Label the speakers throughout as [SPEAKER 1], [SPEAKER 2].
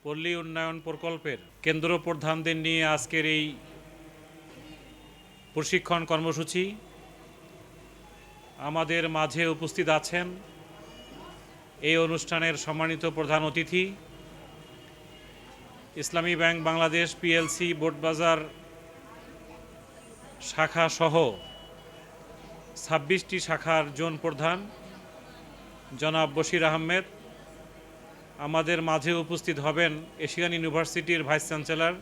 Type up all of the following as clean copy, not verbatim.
[SPEAKER 1] পল্লী উন্নয়ন প্রকল্পের কেন্দ্র প্রধানদের নিয়ে আজকের এই প্রশিক্ষণ কর্মসূচি। আমাদের মাঝে উপস্থিত আছেন এই অনুষ্ঠানের সম্মানিত প্রধান অতিথি, ইসলামী ব্যাংক বাংলাদেশ পিএলসি বোটবাজার শাখা সহ 26টি শাখার জোন প্রধান জনাব বশির আহমেদ। আমাদের মাঝে উপস্থিত হবেন এশিয়ান ইউনিভার্সিটির vice chancellor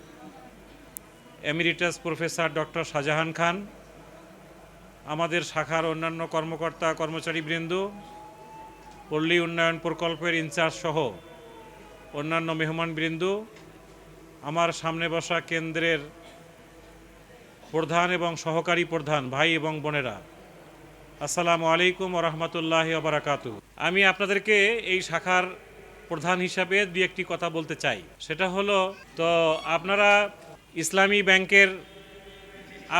[SPEAKER 1] emeritus professor doctor Shahjahan Khan, আমাদের শাখার অন্যান্য কর্মকর্তা কর্মচারীবৃন্দ, পল্লী উন্নয়ন প্রকল্পের ইনচার্জ সহ অন্যান্য মেহমানবৃন্দ, আমার সামনে বসা কেন্দ্রের প্রধান এবং সহকারী প্রধান ভাই এবং বোনেরা, আসসালামু আলাইকুম ওয়া রাহমাতুল্লাহি ওয়া বারাকাতুহু। আমি আপনাদেরকে এই শাখার প্রধান হিসাবে দুই একটি কথা বলতে চাই। সেটা হলো, তো আপনারা ইসলামী ব্যাংকের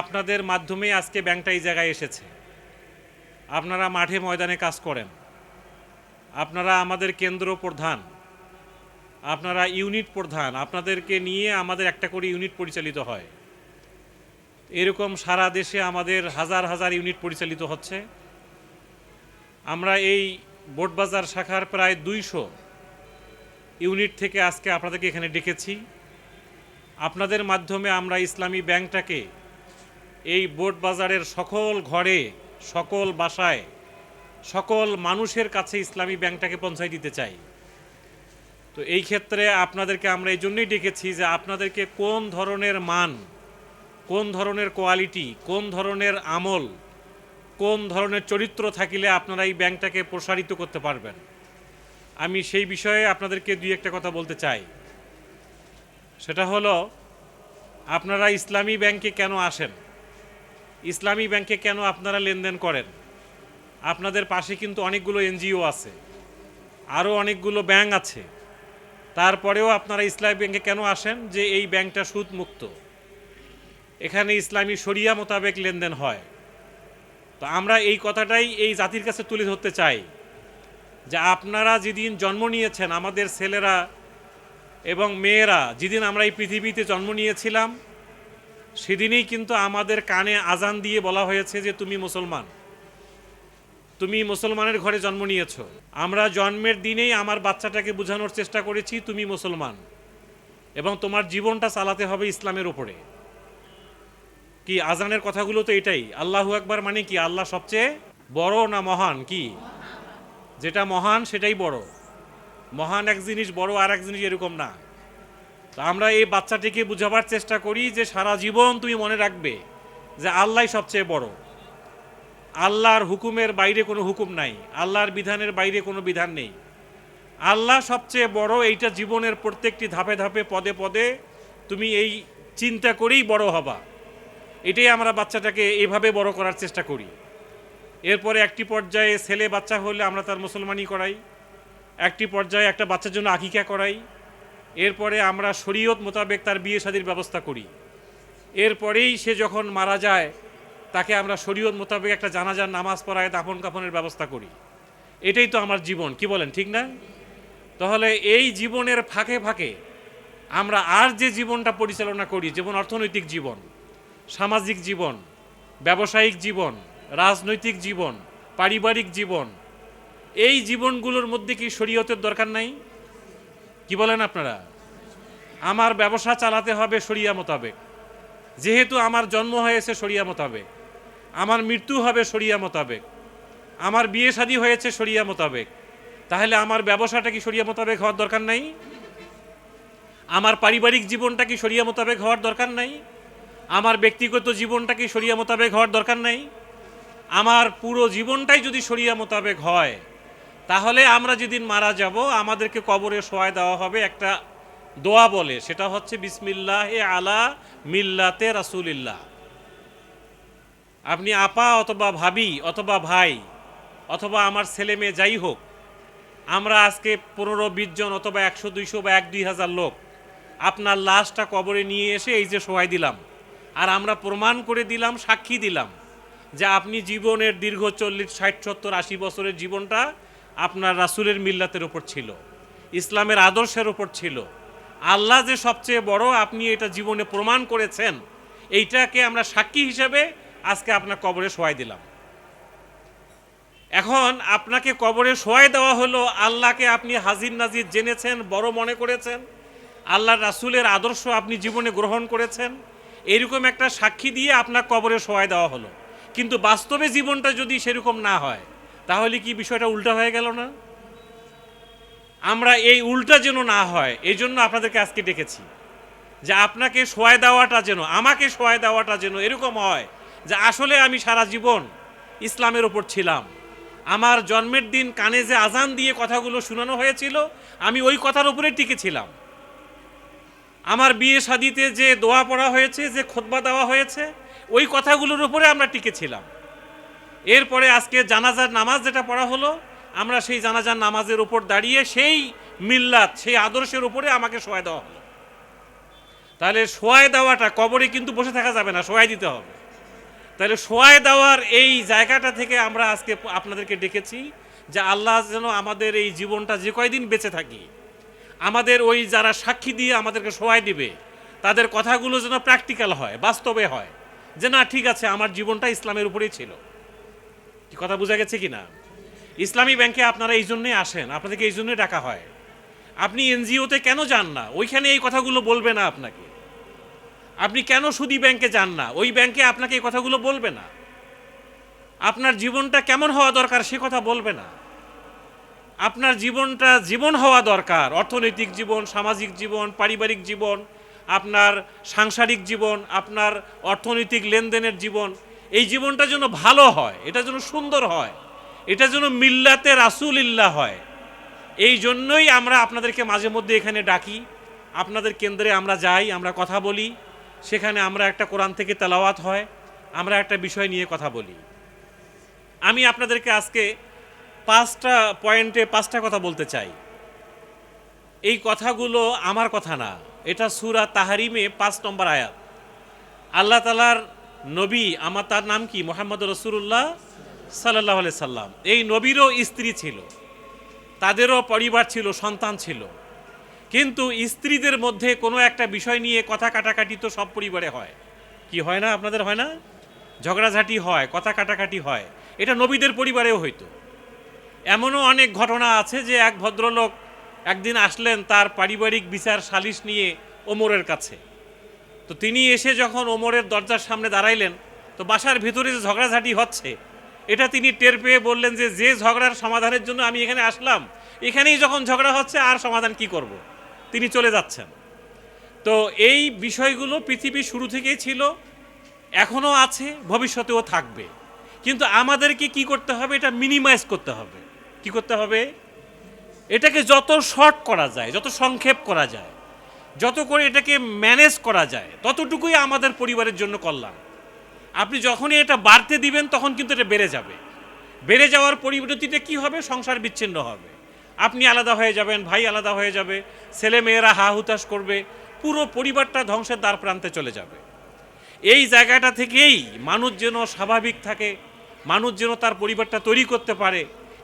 [SPEAKER 1] আপনাদের মাধ্যমে আজকে ব্যাংকটা এই জায়গায় এসেছে। আপনারা মাঠে ময়দানে কাজ করেন, আপনারা আমাদের কেন্দ্র প্রধান, আপনারা ইউনিট প্রধান, আপনাদেরকে নিয়ে আমাদের একটা করে ইউনিট পরিচালিত হয়। এরকম সারা দেশে আমাদের হাজার হাজার ইউনিট পরিচালিত হচ্ছে। আমরা এই বোটবাজার শাখার প্রায় 200 ইউনিট থেকে আজকে আপনাদেরকে এখানে ডেকেছি। আপনাদের মাধ্যমে আমরা ইসলামী ব্যাংকটাকে এই বোটবাজারের সকল ঘরে, সকল বাসায়, সকল মানুষের কাছে ইসলামী ব্যাংকটাকে পৌঁছায় দিতে চাই। তো এই ক্ষেত্রে আপনাদেরকে আমরা এই জন্যই ডেকেছি যে আপনাদেরকে কোন ধরনের মান, কোন ধরনের কোয়ালিটি, কোন ধরনের আমল, কোন ধরনের চরিত্র থাকিলে আপনারা এই ব্যাংকটাকে প্রসারিত করতে পারবেন, আমি সেই বিষয়ে আপনাদেরকে দুই একটা কথা বলতে চাই। সেটা হলো, আপনারা ইসলামী ব্যাংকে কেন আসেন, ইসলামী ব্যাংকে কেন আপনারা লেনদেন করেন? আপনাদের পাশে কিন্তু অনেকগুলো এনজিও আছে, আরও অনেকগুলো ব্যাংক আছে। তারপরেও আপনারা ইসলামী ব্যাংকে কেন আসেন? যে এই ব্যাংকটা সুদমুক্ত, এখানে ইসলামী শরিয়া মোতাবেক লেনদেন হয়। তো আমরা এই কথাটাই এই জাতির কাছে তুলে ধরতে চাই যে আপনারা যেদিন জন্ম নিয়েছেন, আমাদের ছেলেরা এবং মেয়েরা যেদিন আমরা এই পৃথিবীতে জন্ম নিয়েছিলাম, সেদিনই কিন্তু আমাদের কানে আজান দিয়ে বলা হয়েছে যে তুমি মুসলমান, তুমি মুসলমানের ঘরে জন্ম নিয়েছ। আমরা জন্মের দিনেই আমার বাচ্চাটাকে বোঝানোর চেষ্টা করেছি তুমি মুসলমান এবং তোমার জীবনটা চালাতে হবে ইসলামের ওপরে। কি আজানের কথাগুলো তো এটাই। আল্লাহু আকবার মানে কি? আল্লাহ সবচেয়ে বড় না মহান? কি যেটা মহান সেটাই বড়। মহান এক জিনিস, বড় আর এক জিনিস, এরকম না। তো আমরা এই বাচ্চাটিকে বুঝাবার চেষ্টা করি যে সারা জীবন তুমি মনে রাখবে যে আল্লাহ সবচেয়ে বড়। আল্লাহর হুকুমের বাইরে কোনো হুকুম নাই, আল্লাহর বিধানের বাইরে কোনো বিধান নেই। আল্লাহ সবচেয়ে বড়, এইটা জীবনের প্রত্যেকটি ধাপে ধাপে পদে পদে তুমি এই চিন্তা করেই বড় হবা। এটাই আমরা বাচ্চাটাকে এভাবে বড় করার চেষ্টা করি। এরপরে একটি পর্যায়ে ছেলে বাচ্চা হলে আমরা তার মুসলমানি করাই, একটি পর্যায়ে একটা বাচ্চার জন্য আকিকা করাই, এরপরে আমরা শরীয়ত মোতাবেক তার বিয়ে শাদীর ব্যবস্থা করি। এরপরেই সে যখন মারা যায় তাকে আমরা শরীয়ত মোতাবেক একটা জানাজার নামাজ পড়ায় দাফন কাফনের ব্যবস্থা করি। এটাই তো আমার জীবন, কি বলেন, ঠিক না? তাহলে এই জীবনের ফাঁকে ফাঁকে আমরা আর যে জীবনটা পরিচালনা করি, যেমন অর্থনৈতিক জীবন, সামাজিক জীবন, ব্যবসায়িক জীবন, রাজনৈতিক জীবন, পারিবারিক জীবন, এই জীবনগুলোর মধ্যে কি শরীয়তের দরকার নাই? কি বলেন আপনারা? আমার ব্যবসা চালাতে হবে শরিয়া মোতাবেক, যেহেতু আমার জন্ম হয়েছে শরিয়া মোতাবেক, আমার মৃত্যু হবে শরিয়া মোতাবেক, আমার বিয়ে শাদী হয়েছে শরিয়া মোতাবেক, তাহলে আমার ব্যবসাটা কি শরিয়া মোতাবেক হওয়ার দরকার নাই? আমার পারিবারিক জীবনটা কি শরিয়া মোতাবেক হওয়ার দরকার নাই? আমার ব্যক্তিগত জীবনটা কি শরিয়া মোতাবেক হওয়ার দরকার নাই? আমার পুরো জীবনটাই যদি শরিয়া মোতাবেক হয়, তাহলে আমরা যেদিন মারা যাব আমাদেরকে কবরে শোয়ায় দেওয়া হবে একটা দোয়া বলে, সেটা হচ্ছে বিসমিল্লাহে আলা মিল্লাতে রাসূলিল্লাহ। আপনি আপা অথবা ভাবি অথবা ভাই অথবা আমার ছেলে মেয়ে যাই হোক, আমরা আজকে 15-20 জন অথবা 100-200 বা 1-2000 লোক আপনার লাশটা কবরে নিয়ে এসে এই যে শোয়াই দিলাম, আর আমরা প্রমাণ করে দিলাম, সাক্ষী দিলাম যে আপনি জীবনের দীর্ঘ 40, 60, 70, 80 বছরের জীবনটা আপনার রাসূলের মিল্লাতের উপর ছিল, ইসলামের আদর্শের উপর ছিল, আল্লাহ যে সবচেয়ে বড় আপনি এটা জীবনে প্রমাণ করেছেন, এইটাকে আমরা সাক্ষী হিসেবে আজকে আপনার কবরে শোয়াই দিলাম। এখন আপনাকে কবরে শোয়াই দেওয়া হলো, আল্লাহকে আপনি হাজির নাজির জেনেছেন, বড় মনে করেছেন, আল্লাহ রাসূলের আদর্শ আপনি জীবনে গ্রহণ করেছেন, এরকম একটা সাক্ষী দিয়ে আপনার কবরে শোয়াই দেওয়া হলো। কিন্তু বাস্তবে জীবনটা যদি সেরকম না হয়, তাহলে কি বিষয়টা উল্টা হয়ে গেল না? আমরা এই উল্টা যেন না হয়, এই জন্য আপনাদেরকে আজকে ডেকেছি, যে আপনাকে শোয়াই দেওয়াটা যেন, আমাকে শোয়াই দেওয়াটা যেন এরকম হয় যে আসলে আমি সারা জীবন ইসলামের ওপর ছিলাম। আমার জন্মের দিন কানে যে আজান দিয়ে কথাগুলো শোনানো হয়েছিল, আমি ওই কথার উপরে টিকেছিলাম। আমার বিয়ে শাদিতে যে দোয়া পড়া হয়েছে, যে খুতবা দেওয়া হয়েছে, ওই কথাগুলোর উপরে আমরা টিকেছিলাম। এরপরে আজকে জানাজার নামাজ যেটা পড়া হলো, আমরা সেই জানাজার নামাজের উপর দাঁড়িয়ে সেই মিল্লাত, সেই আদর্শের উপরে আমাকে শোয়াই দেওয়া হলো। তাহলে শোয়াই দেওয়াটা, কবরে কিন্তু বসে থাকা যাবে না, শোয়াই দিতে হবে। তাহলে শোয়াই দেওয়ার এই জায়গাটা থেকে আমরা আজকে আপনাদেরকে ডেকেছি যে আল্লাহ যেন আমাদের এই জীবনটা যে কয়দিন বেঁচে থাকি, আমাদের ওই যারা সাক্ষী দিয়ে আমাদেরকে শোয়াই দিবে, তাদের কথাগুলো যেন প্র্যাকটিক্যাল হয়, বাস্তবে হয়, যে না ঠিক আছে আমার জীবনটা ইসলামের উপরেই ছিল। কি কথা বোঝা গেছে কি না? ইসলামী ব্যাংকে আপনারা এই জন্যই আসেন, আপনাদেরকে এই জন্যই ডাকা হয়। আপনি এনজিওতে কেন যান না? ওইখানে এই কথাগুলো বলবে না আপনাকে। আপনি কেন সুদী ব্যাংকে যান না? ওই ব্যাংকে আপনাকে এই কথাগুলো বলবে না। আপনার জীবনটা কেমন হওয়া দরকার সে কথা বলবে না। আপনার জীবনটা জীবন হওয়া দরকার, অর্থনৈতিক জীবন, সামাজিক জীবন, পারিবারিক জীবন, আপনার সাংসারিক জীবন, আপনার অর্থনৈতিক লেনদেনের জীবন, এই জীবনটা যেন ভালো হয়, এটা যেন সুন্দর হয়, এটা যেন মিল্লাতে রাসূলিল্লাহ হয়। এই জন্যই আমরা আপনাদেরকে মাঝে মধ্যে এখানে ডাকি, আপনাদের কেন্দ্রে আমরা যাই, আমরা কথা বলি, সেখানে আমরা একটা কোরআন থেকে তেলাওয়াত হয়, আমরা একটা বিষয় নিয়ে কথা বলি। আমি আপনাদেরকে আজকে 5টা পয়েন্টে 5টা কথা বলতে চাই। এই কথাগুলো আমার কথা না, এটা সূরা তাহরিমে 5 নম্বর আয়াত। আল্লাহ তাআলার নবী, আমার তার নাম কি? মুহাম্মদ রাসূলুল্লাহ সাল্লাল্লাহু আলাইহি সাল্লাম। এই নবীরও স্ত্রী ছিল, তাদেরও পরিবার ছিল, সন্তান ছিল। কিন্তু স্ত্রীদের মধ্যে কোনো একটা বিষয় নিয়ে কথা কাটাকাটি তো সব পরিবারে হয়, কি হয় না? আপনাদের হয় না? ঝগড়াঝাটি হয়, কথা কাটাকাটি হয়, এটা নবীদের পরিবারেও হইতো। এমনও অনেক ঘটনা আছে যে এক ভদ্রলোক একদিন আসলেন তার পারিবারিক বিচার সালিশ নিয়ে ওমরের কাছে। তো তিনি এসে যখন ওমরের দরজার সামনে দাঁড়াইলেন, তো বাসার ভিতরে যে ঝগড়াঝাটি হচ্ছে এটা তিনি টের পেয়ে বললেন যে যে ঝগড়ার সমাধানের জন্য আমি এখানে আসলাম, এখানেই যখন ঝগড়া হচ্ছে আর সমাধান কি করব? তিনি চলে যাচ্ছেন। তো এই বিষয়গুলো পৃথিবীর শুরু থেকেই ছিল, এখনও আছে, ভবিষ্যতেও থাকবে। কিন্তু আমাদেরকে কি করতে হবে? এটা মিনিমাইজ করতে হবে। কি করতে হবে? এটাকে যত শর্ট করা যায়, যত সংক্ষেপ করা যায়, যত করে এটাকে ম্যানেজ করা যায়, ততটুকুই আমাদের পরিবারের জন্য কল্যাণ। আপনি যখনই এটা বাড়তে দিবেন তখন কিন্তু এটা বেড়ে যাবে। বেড়ে যাওয়ার পরিবর্তিতে কি হবে? সংসার বিচ্ছিন্ন হবে, আপনি আলাদা হয়ে যাবেন, ভাই আলাদা হয়ে যাবে, ছেলে মেয়েরা হা হুতাশ করবে, পুরো পরিবারটা ধ্বংসের দ্বার প্রান্তে চলে যাবে। এই জায়গাটা থেকেই মানুষ যেন স্বাভাবিক থাকে, মানুষ যেন তার পরিবারটা তৈরি করতে পারে,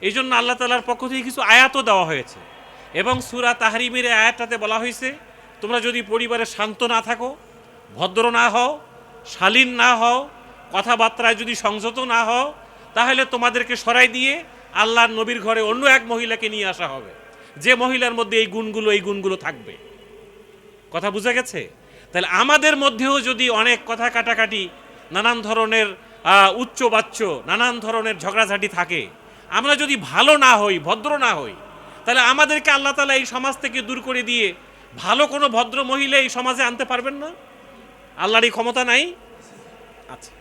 [SPEAKER 1] এই জন্য আল্লাহ তাআলার পক্ষ থেকে কিছু আয়াতও দেওয়া হয়েছে। এবং সূরা তাহরিমের আয়াতটাতে বলা হয়েছে, তোমরা যদি পরিবারে শান্ত না থাকো, ভদ্র না হও, শালীন না হও, কথাবার্তায় যদি সংযত না হও, তাহলে তোমাদেরকে সরাই দিয়ে আল্লাহর নবীর ঘরে অন্য এক মহিলাকে নিয়ে আসা হবে, যে মহিলার মধ্যে এই গুণগুলো থাকবে। কথা বুঝা গেছে? তাহলে আমাদের মধ্যেও যদি অনেক কথা কাটাকাটি, নানান ধরনের উচ্চবাচ্য, নানান ধরনের ঝগড়াঝাটি থাকে, আমরা যদি ভালো না হই, ভদ্র না হই, তাহলে আমাদেরকে আল্লাহ তাআলা এই সমাজ থেকে দূর করে দিয়ে ভালো কোনো ভদ্র মহিলা এই সমাজে আনতে পারবেন না? আল্লাহর এই ক্ষমতা নাই? আচ্ছা।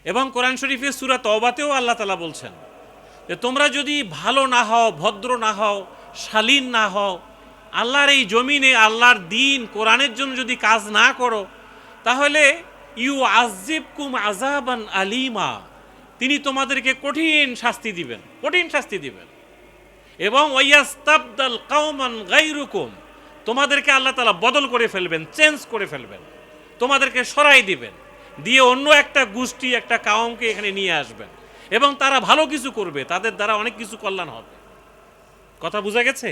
[SPEAKER 1] এবং কোরআন শরীফের সূরা তওবাতেও আল্লাহ তাআলা বলছেন যে তোমরা যদি ভালো না হও, ভদ্র না হও, শালীন না হও, আল্লাহর এই জমিনে আল্লাহর দ্বীন কোরআনের জন্য যদি কাজ না করো, তাহলে ইউআযযিবকুম আযাবান আলীমা, তিনি তোমাদেরকে কঠিন শাস্তি দিবেন, কঠিন শাস্তি দিবেন। এবং ওয়াইয়াস্তাবদাল কওমান গায়রুকুম, তোমাদেরকে আল্লাহ তাআলা বদল করে ফেলবেন, চেঞ্জ করে ফেলবেন, তোমাদেরকে সরাই দিবেন, দিয়ে অন্য একটা গোষ্ঠী, একটা কাওমকে এখানে নিয়ে আসবেন, এবং তারা ভালো কিছু করবে, তাদের দ্বারা অনেক কিছু কল্যাণ হবে। কথা বোঝা গেছে?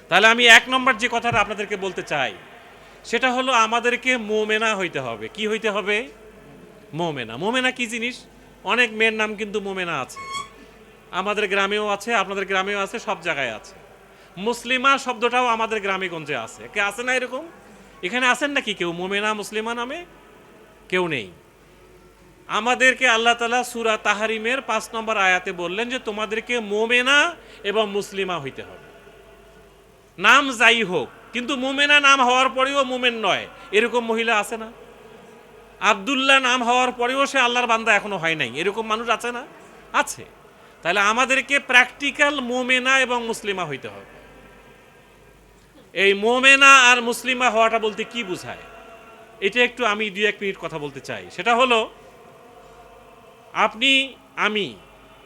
[SPEAKER 1] তাহলে আমি এক নম্বর যে কথাটা আপনাদেরকে বলতে চাই সেটা হলো আমাদেরকে মোমেনা হইতে হবে। কি হইতে হবে? মোমেনা। মোমেনা কি জিনিস? অনেক মেয়ের নাম কিন্তু মোমেনা আছে, আমাদের গ্রামেও আছে, আপনাদের গ্রামেও আছে, সব জায়গায় আছে। মুসলিমা শব্দটাও আমাদের গ্রামে গঞ্জে আছে। কে আছে না এরকম? এখানে আছেন নাকি কেউ মোমেনা মুসলিমা নামে? কেউ নেই। আমাদেরকে আল্লাহ তাআলা সূরা তাহরিমের 5 নম্বর আয়াতে বললেন যে তোমাদেরকে মোমেনা এবং মুসলিমা হইতে হবে। নাম যাই হোক, কিন্তু মোমেনা নাম হওয়ার পরেও মোমেন নয়, এরকম মহিলা আছে না? আব্দুল্লাহ নাম হওয়ার পরেও সে আল্লাহর বান্দা এখনো হয় নাই, এরকম মানুষ আছে না? আছে। তাহলে আমাদেরকে প্র্যাকটিক্যাল মোমেনা এবং মুসলিমা হইতে হবে। এই মোমেনা আর মুসলিমা হওয়াটা বলতে কি বোঝায়, এটা একটু আমি 2-1 মিনিট কথা বলতে চাই। সেটা হলো আপনি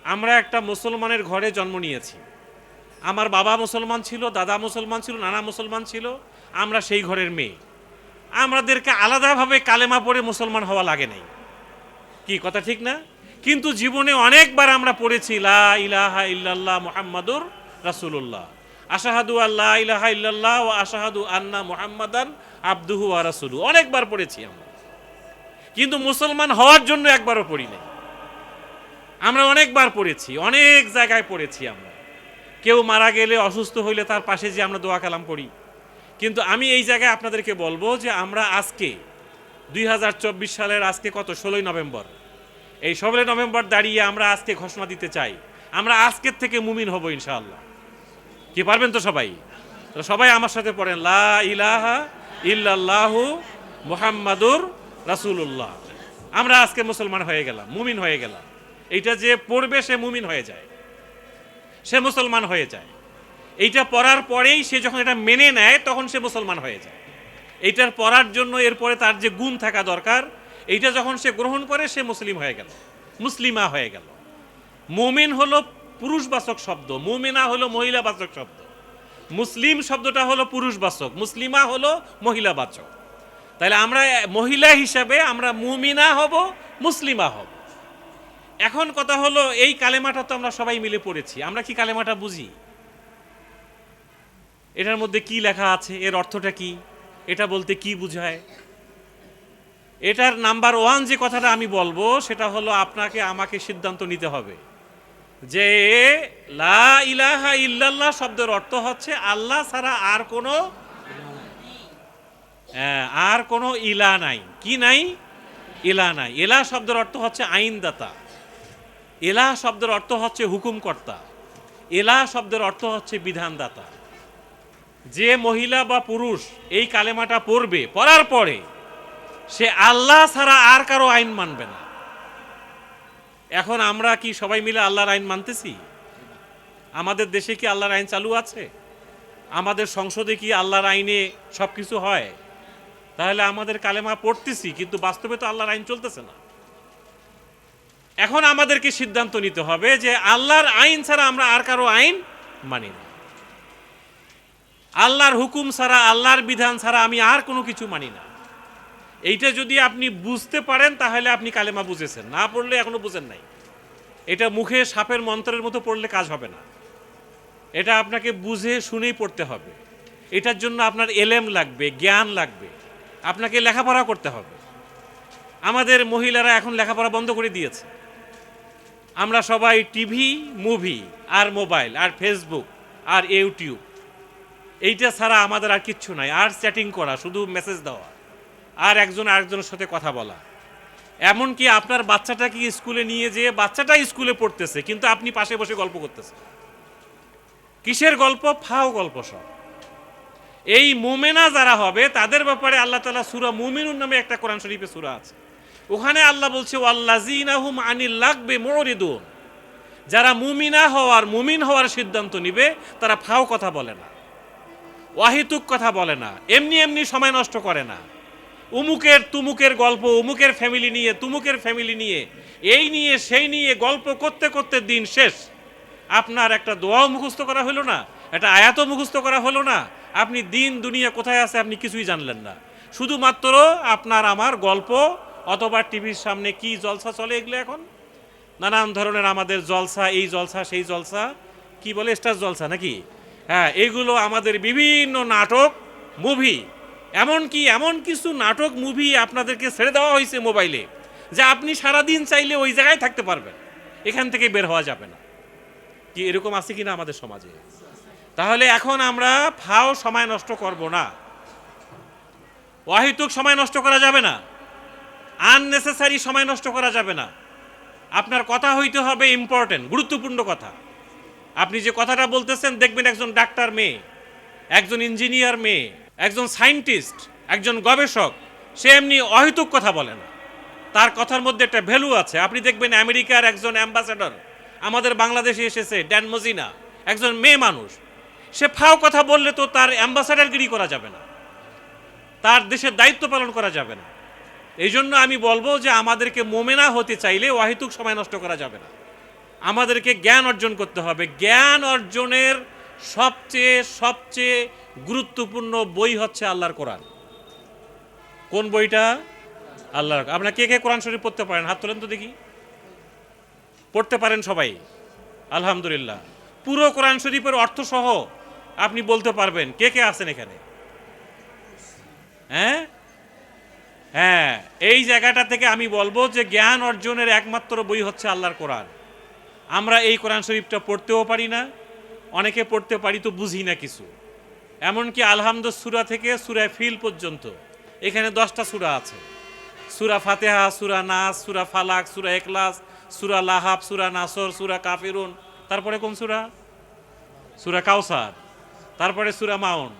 [SPEAKER 1] আমরা একটা মুসলমানের ঘরে জন্ম নিয়েছি। আমার বাবা মুসলমান ছিল, দাদা মুসলমান ছিল, নানা মুসলমান ছিল, আমরা সেই ঘরের মেয়ে। আমাদেরকে আলাদাভাবে কালেমা পড়ে মুসলমান হওয়া লাগে নাই। কি কথা ঠিক না? কিন্তু জীবনে অনেকবার আমরা পড়েছি লা ইলাহা ইল্লাল্লাহ মুহাম্মাদুর রাসূলুল্লাহ, আশহাদু আল্লা ইলাহা ইল্লাল্লাহ ওয়া আশহাদু আন্না মুহাম্মাদান আবদুহু ওয়া রাসূলুহু, অনেকবার পড়েছি আমরা। কিন্তু মুসলমান হওয়ার জন্য একবারও পড়ি নাই। আমরা অনেকবার পড়েছি, অনেক জায়গায় পড়েছি আমরা। কেউ মারা গেলে, অসুস্থ হইলে তার পাশে যে আমরা দোয়া কালাম পড়ি। কিন্তু আমি এই জায়গায় আপনাদেরকে বলবো যে আমরা আজকে 2024 সালের আজকে কত 16ই নভেম্বর, এই 16 নভেম্বর দাঁড়িয়ে আমরা আজকে ঘোষণা দিতে চাই আমরা আজকের থেকে মুমিন হব ইনশাআল্লাহ। কি পারবেন তো সবাই? তো সবাই আমার সাথে পড়েন লা ইলাহা ইল্লাল্লাহু মুহাম্মাদুর রাসূলুল্লাহ। আমরা আজকে মুসলমান হয়ে গেলাম, মুমিন হয়ে গেলাম। এইটা যে পড়বে সে মুমিন হয়ে যায়, সে মুসলমান হয়ে যায়। এইটা পড়ার পরেই সে যখন এটা মেনে নেয় তখন সে মুসলমান হয়ে যায়। এইটার পড়ার জন্য এরপরে তার যে গুণ থাকা দরকার, এইটা যখন সে গ্রহণ করে সে মুসলিম হয়ে গেল, মুসলিমা হয়ে গেল। মুমিন হলো পুরুষবাচক শব্দ, মুমিনা হলো মহিলাবাচক শব্দ। মুসলিম শব্দটা হলো পুরুষবাচক, মুসলিমা হলো মহিলাবাচক। তাহলে আমরা মহিলা হিসাবে আমরা মুমিনা হব, মুসলিমা হব। এখন কথা হলো এই কালেমাটা তো আমরা সবাই মিলে পড়েছি, আমরা কি কালেমাটা বুঝি? এটার মধ্যে কি লেখা আছে, এর অর্থটা কি, এটা বলতে কি বুঝায়? এটার নাম্বার 1 যে কথাটা আমি বলবো সেটা হলো আপনাকে আমাকে সিদ্ধান্ত নিতে হবে যে লা ইলাহা ইল্লাল্লাহ শব্দের অর্থ হচ্ছে আল্লাহ ছাড়া আর কোনো ইলা নাই। কি নাই? ইলা নাই। ইলা শব্দের অর্থ হচ্ছে আইনদাতা, ইলা শব্দের অর্থ হচ্ছে হুকুমকর্তা, ইলা শব্দের অর্থ হচ্ছে বিধানদাতা। যে মহিলা বা পুরুষ এই কালেমাটা পড়বে, পড়ার পরে সে আল্লাহ ছাড়া আর কারো আইন মানবে না। এখন আমরা কি সবাই মিলে আল্লাহর আইন মানতেছি? আমাদের দেশে কি আল্লাহর আইন চালু আছে? আমাদের সংসদে কি আল্লাহর আইনে সব কিছু হয়? তাহলে আমাদের কালেমা পড়তেছি কিন্তু বাস্তবে তো আল্লাহর আইন চলতেছে না। এখন আমাদেরকে সিদ্ধান্ত নিতে হবে যে আল্লাহর আইন ছাড়া আমরা আর কারো আইন মানি না। আল্লাহর হুকুম ছাড়া, আল্লাহর বিধান ছাড়া আমি আর কোনো কিছু মানি না। এইটা যদি আপনি বুঝতে পারেন তাহলে আপনি কালেমা বুঝেছেন, না পড়লে এখনো বুঝেন নাই। এটা মুখে সাপের মন্ত্রের মতো পড়লে কাজ হবে না, এটা আপনাকে বুঝে শুনেই পড়তে হবে। এটার জন্য আপনার এলেম লাগবে, জ্ঞান লাগবে, আপনাকে লেখাপড়া করতে হবে। আমাদের মহিলারা এখন লেখাপড়া বন্ধ করে দিয়েছে। আমরা সবাই টিভি, মুভি আর মোবাইল আর ফেসবুক আর ইউটিউব, এইটা ছাড়া আমাদের আর কিচ্ছু নাই। আর চ্যাটিং করা, শুধু মেসেজ দেওয়া, আর একজন আরেকজনের সাথে কথা বলা। এমনকি আপনার বাচ্চাটাকে স্কুলে নিয়ে যেয়ে বাচ্চাটা স্কুলে পড়তেছে কিন্তু আপনি পাশে বসে গল্প করতেছেন। কিসের গল্প? ফাও গল্প সব। এই মুমিনা যারা হবে তাদের ব্যাপারে আল্লাহ তাআলা সূরা মুমিনুন নামে একটা কোরআন শরীফে সূরা আছে, ওখানে আল্লাহ বলছে ওয়াল্লাযীনা হুম আনিল লাগবি মুরিদুন। যারা মুমিন হওয়ার সিদ্ধান্ত নিবে তারা ফাও কথা বলে না, ওয়াহিতুক কথা বলে না, এমনি এমনি সময় নষ্ট করে না। উমুকের তুমুকের গল্প, উমুকের ফ্যামিলি নিয়ে, তুমুকের ফ্যামিলি নিয়ে, এই নিয়ে সেই নিয়ে গল্প করতে করতে দিন শেষ। আপনার একটা দোয়াও মুখস্থ করা হলো না, একটা আয়াতও মুখস্থ করা হলো না। আপনি দিন দুনিয়া কোথায় আছে আপনি কিছুই জানলেন না। শুধুমাত্র আপনার আমার গল্প অথবা টিভির সামনে কি জলসা চলে এগুলো। এখন নানান ধরনের আমাদের জলসা, এই জলসা সেই জলসা, কি বলে স্টার জলসা নাকি? হ্যাঁ, এগুলো আমাদের বিভিন্ন নাটক, মুভি, এমনকি এমন কিছু নাটক মুভি আপনাদেরকে ছেড়ে দেওয়া হয়েছে মোবাইলে, যা আপনি সারাদিন চাইলে ওই জায়গায় থাকতে পারবেন, এখান থেকে বের হওয়া যাবে না। কি এরকম আছে কিনা আমাদের সমাজে? তাহলে এখন আমরা ফাও সময় নষ্ট করব না, অহেতুক সময় নষ্ট করা যাবে না, আননেসেসারি সময় নষ্ট করা যাবে না। আপনার কথা হইতে হবে ইম্পর্টেন্ট, গুরুত্বপূর্ণ কথা। আপনি যে কথাটা বলতেছেন, দেখবেন একজন ডাক্তার মেয়ে, একজন ইঞ্জিনিয়ার মেয়ে, একজন সায়েন্টিস্ট, একজন গবেষক, সে এমনি অহেতুক কথা বলে না, তার কথার মধ্যে একটা ভ্যালু আছে। আপনি দেখবেন আমেরিকার একজন অ্যাম্বাসেডর আমাদের বাংলাদেশে এসেছে, ড্যান মজিনা, একজন মেয়ে মানুষ, সে ফাও কথা বললে তো তার অ্যাম্বাসেডরগিরি করা যাবে না, তার দেশের দায়িত্ব পালন করা যাবে না। এই জন্য আমি বলবো যে আমাদেরকে মোমেনা হতে চাইলে অহেতুক সময় নষ্ট করা যাবে না, আমাদেরকে জ্ঞান অর্জন করতে হবে। জ্ঞান অর্জনের সবচেয়ে সবচেয়ে গুরুত্বপূর্ণ বই হচ্ছে আল্লাহর কোরআন। কোন বইটা? আল্লাহর। আপনারা কে কে কোরআন শরীফ পড়তে পারেন? হাত তোলেন তো দেখি। পড়তে পারেন সবাই? আলহামদুলিল্লাহ। পুরো কোরআন শরীফের অর্থ সহ আপনি বলতে পারবেন? কে কে আছেন এখানে? হ্যাঁ হ্যাঁ, এই জায়গাটা থেকে আমি বলবো যে জ্ঞান অর্জনের একমাত্র বই হচ্ছে আল্লাহর কোরআন। আমরা এই কোরআন শরীফটা পড়তেও পারি না, অনেকে পড়তে পারি তো বুঝি না কিছু। এমনকি আলহামদু সূরা থেকে সূরা ফিল পর্যন্ত এখানে 10টা সূরা আছে। সূরা ফাতিহা, সূরা নাস, সূরা ফালাক, সূরা ইখলাস, সূরা লাহাব, সূরা নাসর, সূরা কাফিরুন, তারপরে কোন সূরা? সূরা কাউসার, তারপরে সূরা মাউন,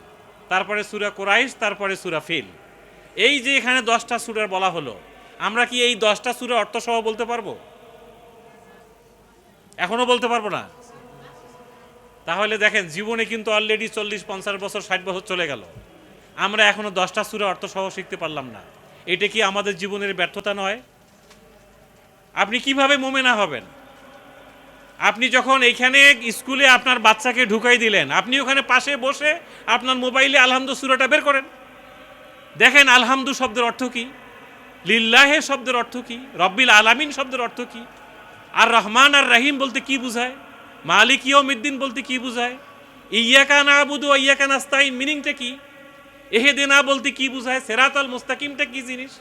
[SPEAKER 1] তারপরে সূরা কুরাইশ, তারপরে সূরা ফিল। এই যে এখানে 10টা সূরা বলা হলো, আমরা কি এই 10টা সূরা অর্থ সহ বলতে পারবো? এখনো বলতে পারবো না? তাহলে দেখেন, জীবনে কিন্তু অলরেডি 40-50 বছর 60 বছর চলে গেল, আমরা এখনো 10টা সূরা অর্থ সহ শিখতে পারলাম না। এটা কি আমাদের জীবনের ব্যর্থতা নয়? আপনি কিভাবে মোমেনা হবেন? আপনি যখন এইখানে স্কুলে আপনার বাচ্চাকে ঢুকাই দিলেন, আপনি ওখানে পাশে বসে আপনার মোবাইলে আলহামদু সূরাটা বের করেন, দেখেন আলহামদু শব্দের অর্থ কি, লিল্লাহে শব্দের অর্থ কি, রব্বিল আলামিন শব্দের অর্থ কি, আর রহমান আর রহিম বলতে কি বুঝায়, মালিক ইয়াউমিদ্দিন বলতে কি বুঝায়, ইয়্যাকা না'বুদু ওয়া ইয়্যাকা নাস্তাইন মিনিংটা কি, ইহদিনা বলতে কি বুঝায়, সিরাতাল মুস্তাকিমটা কি জিনিস,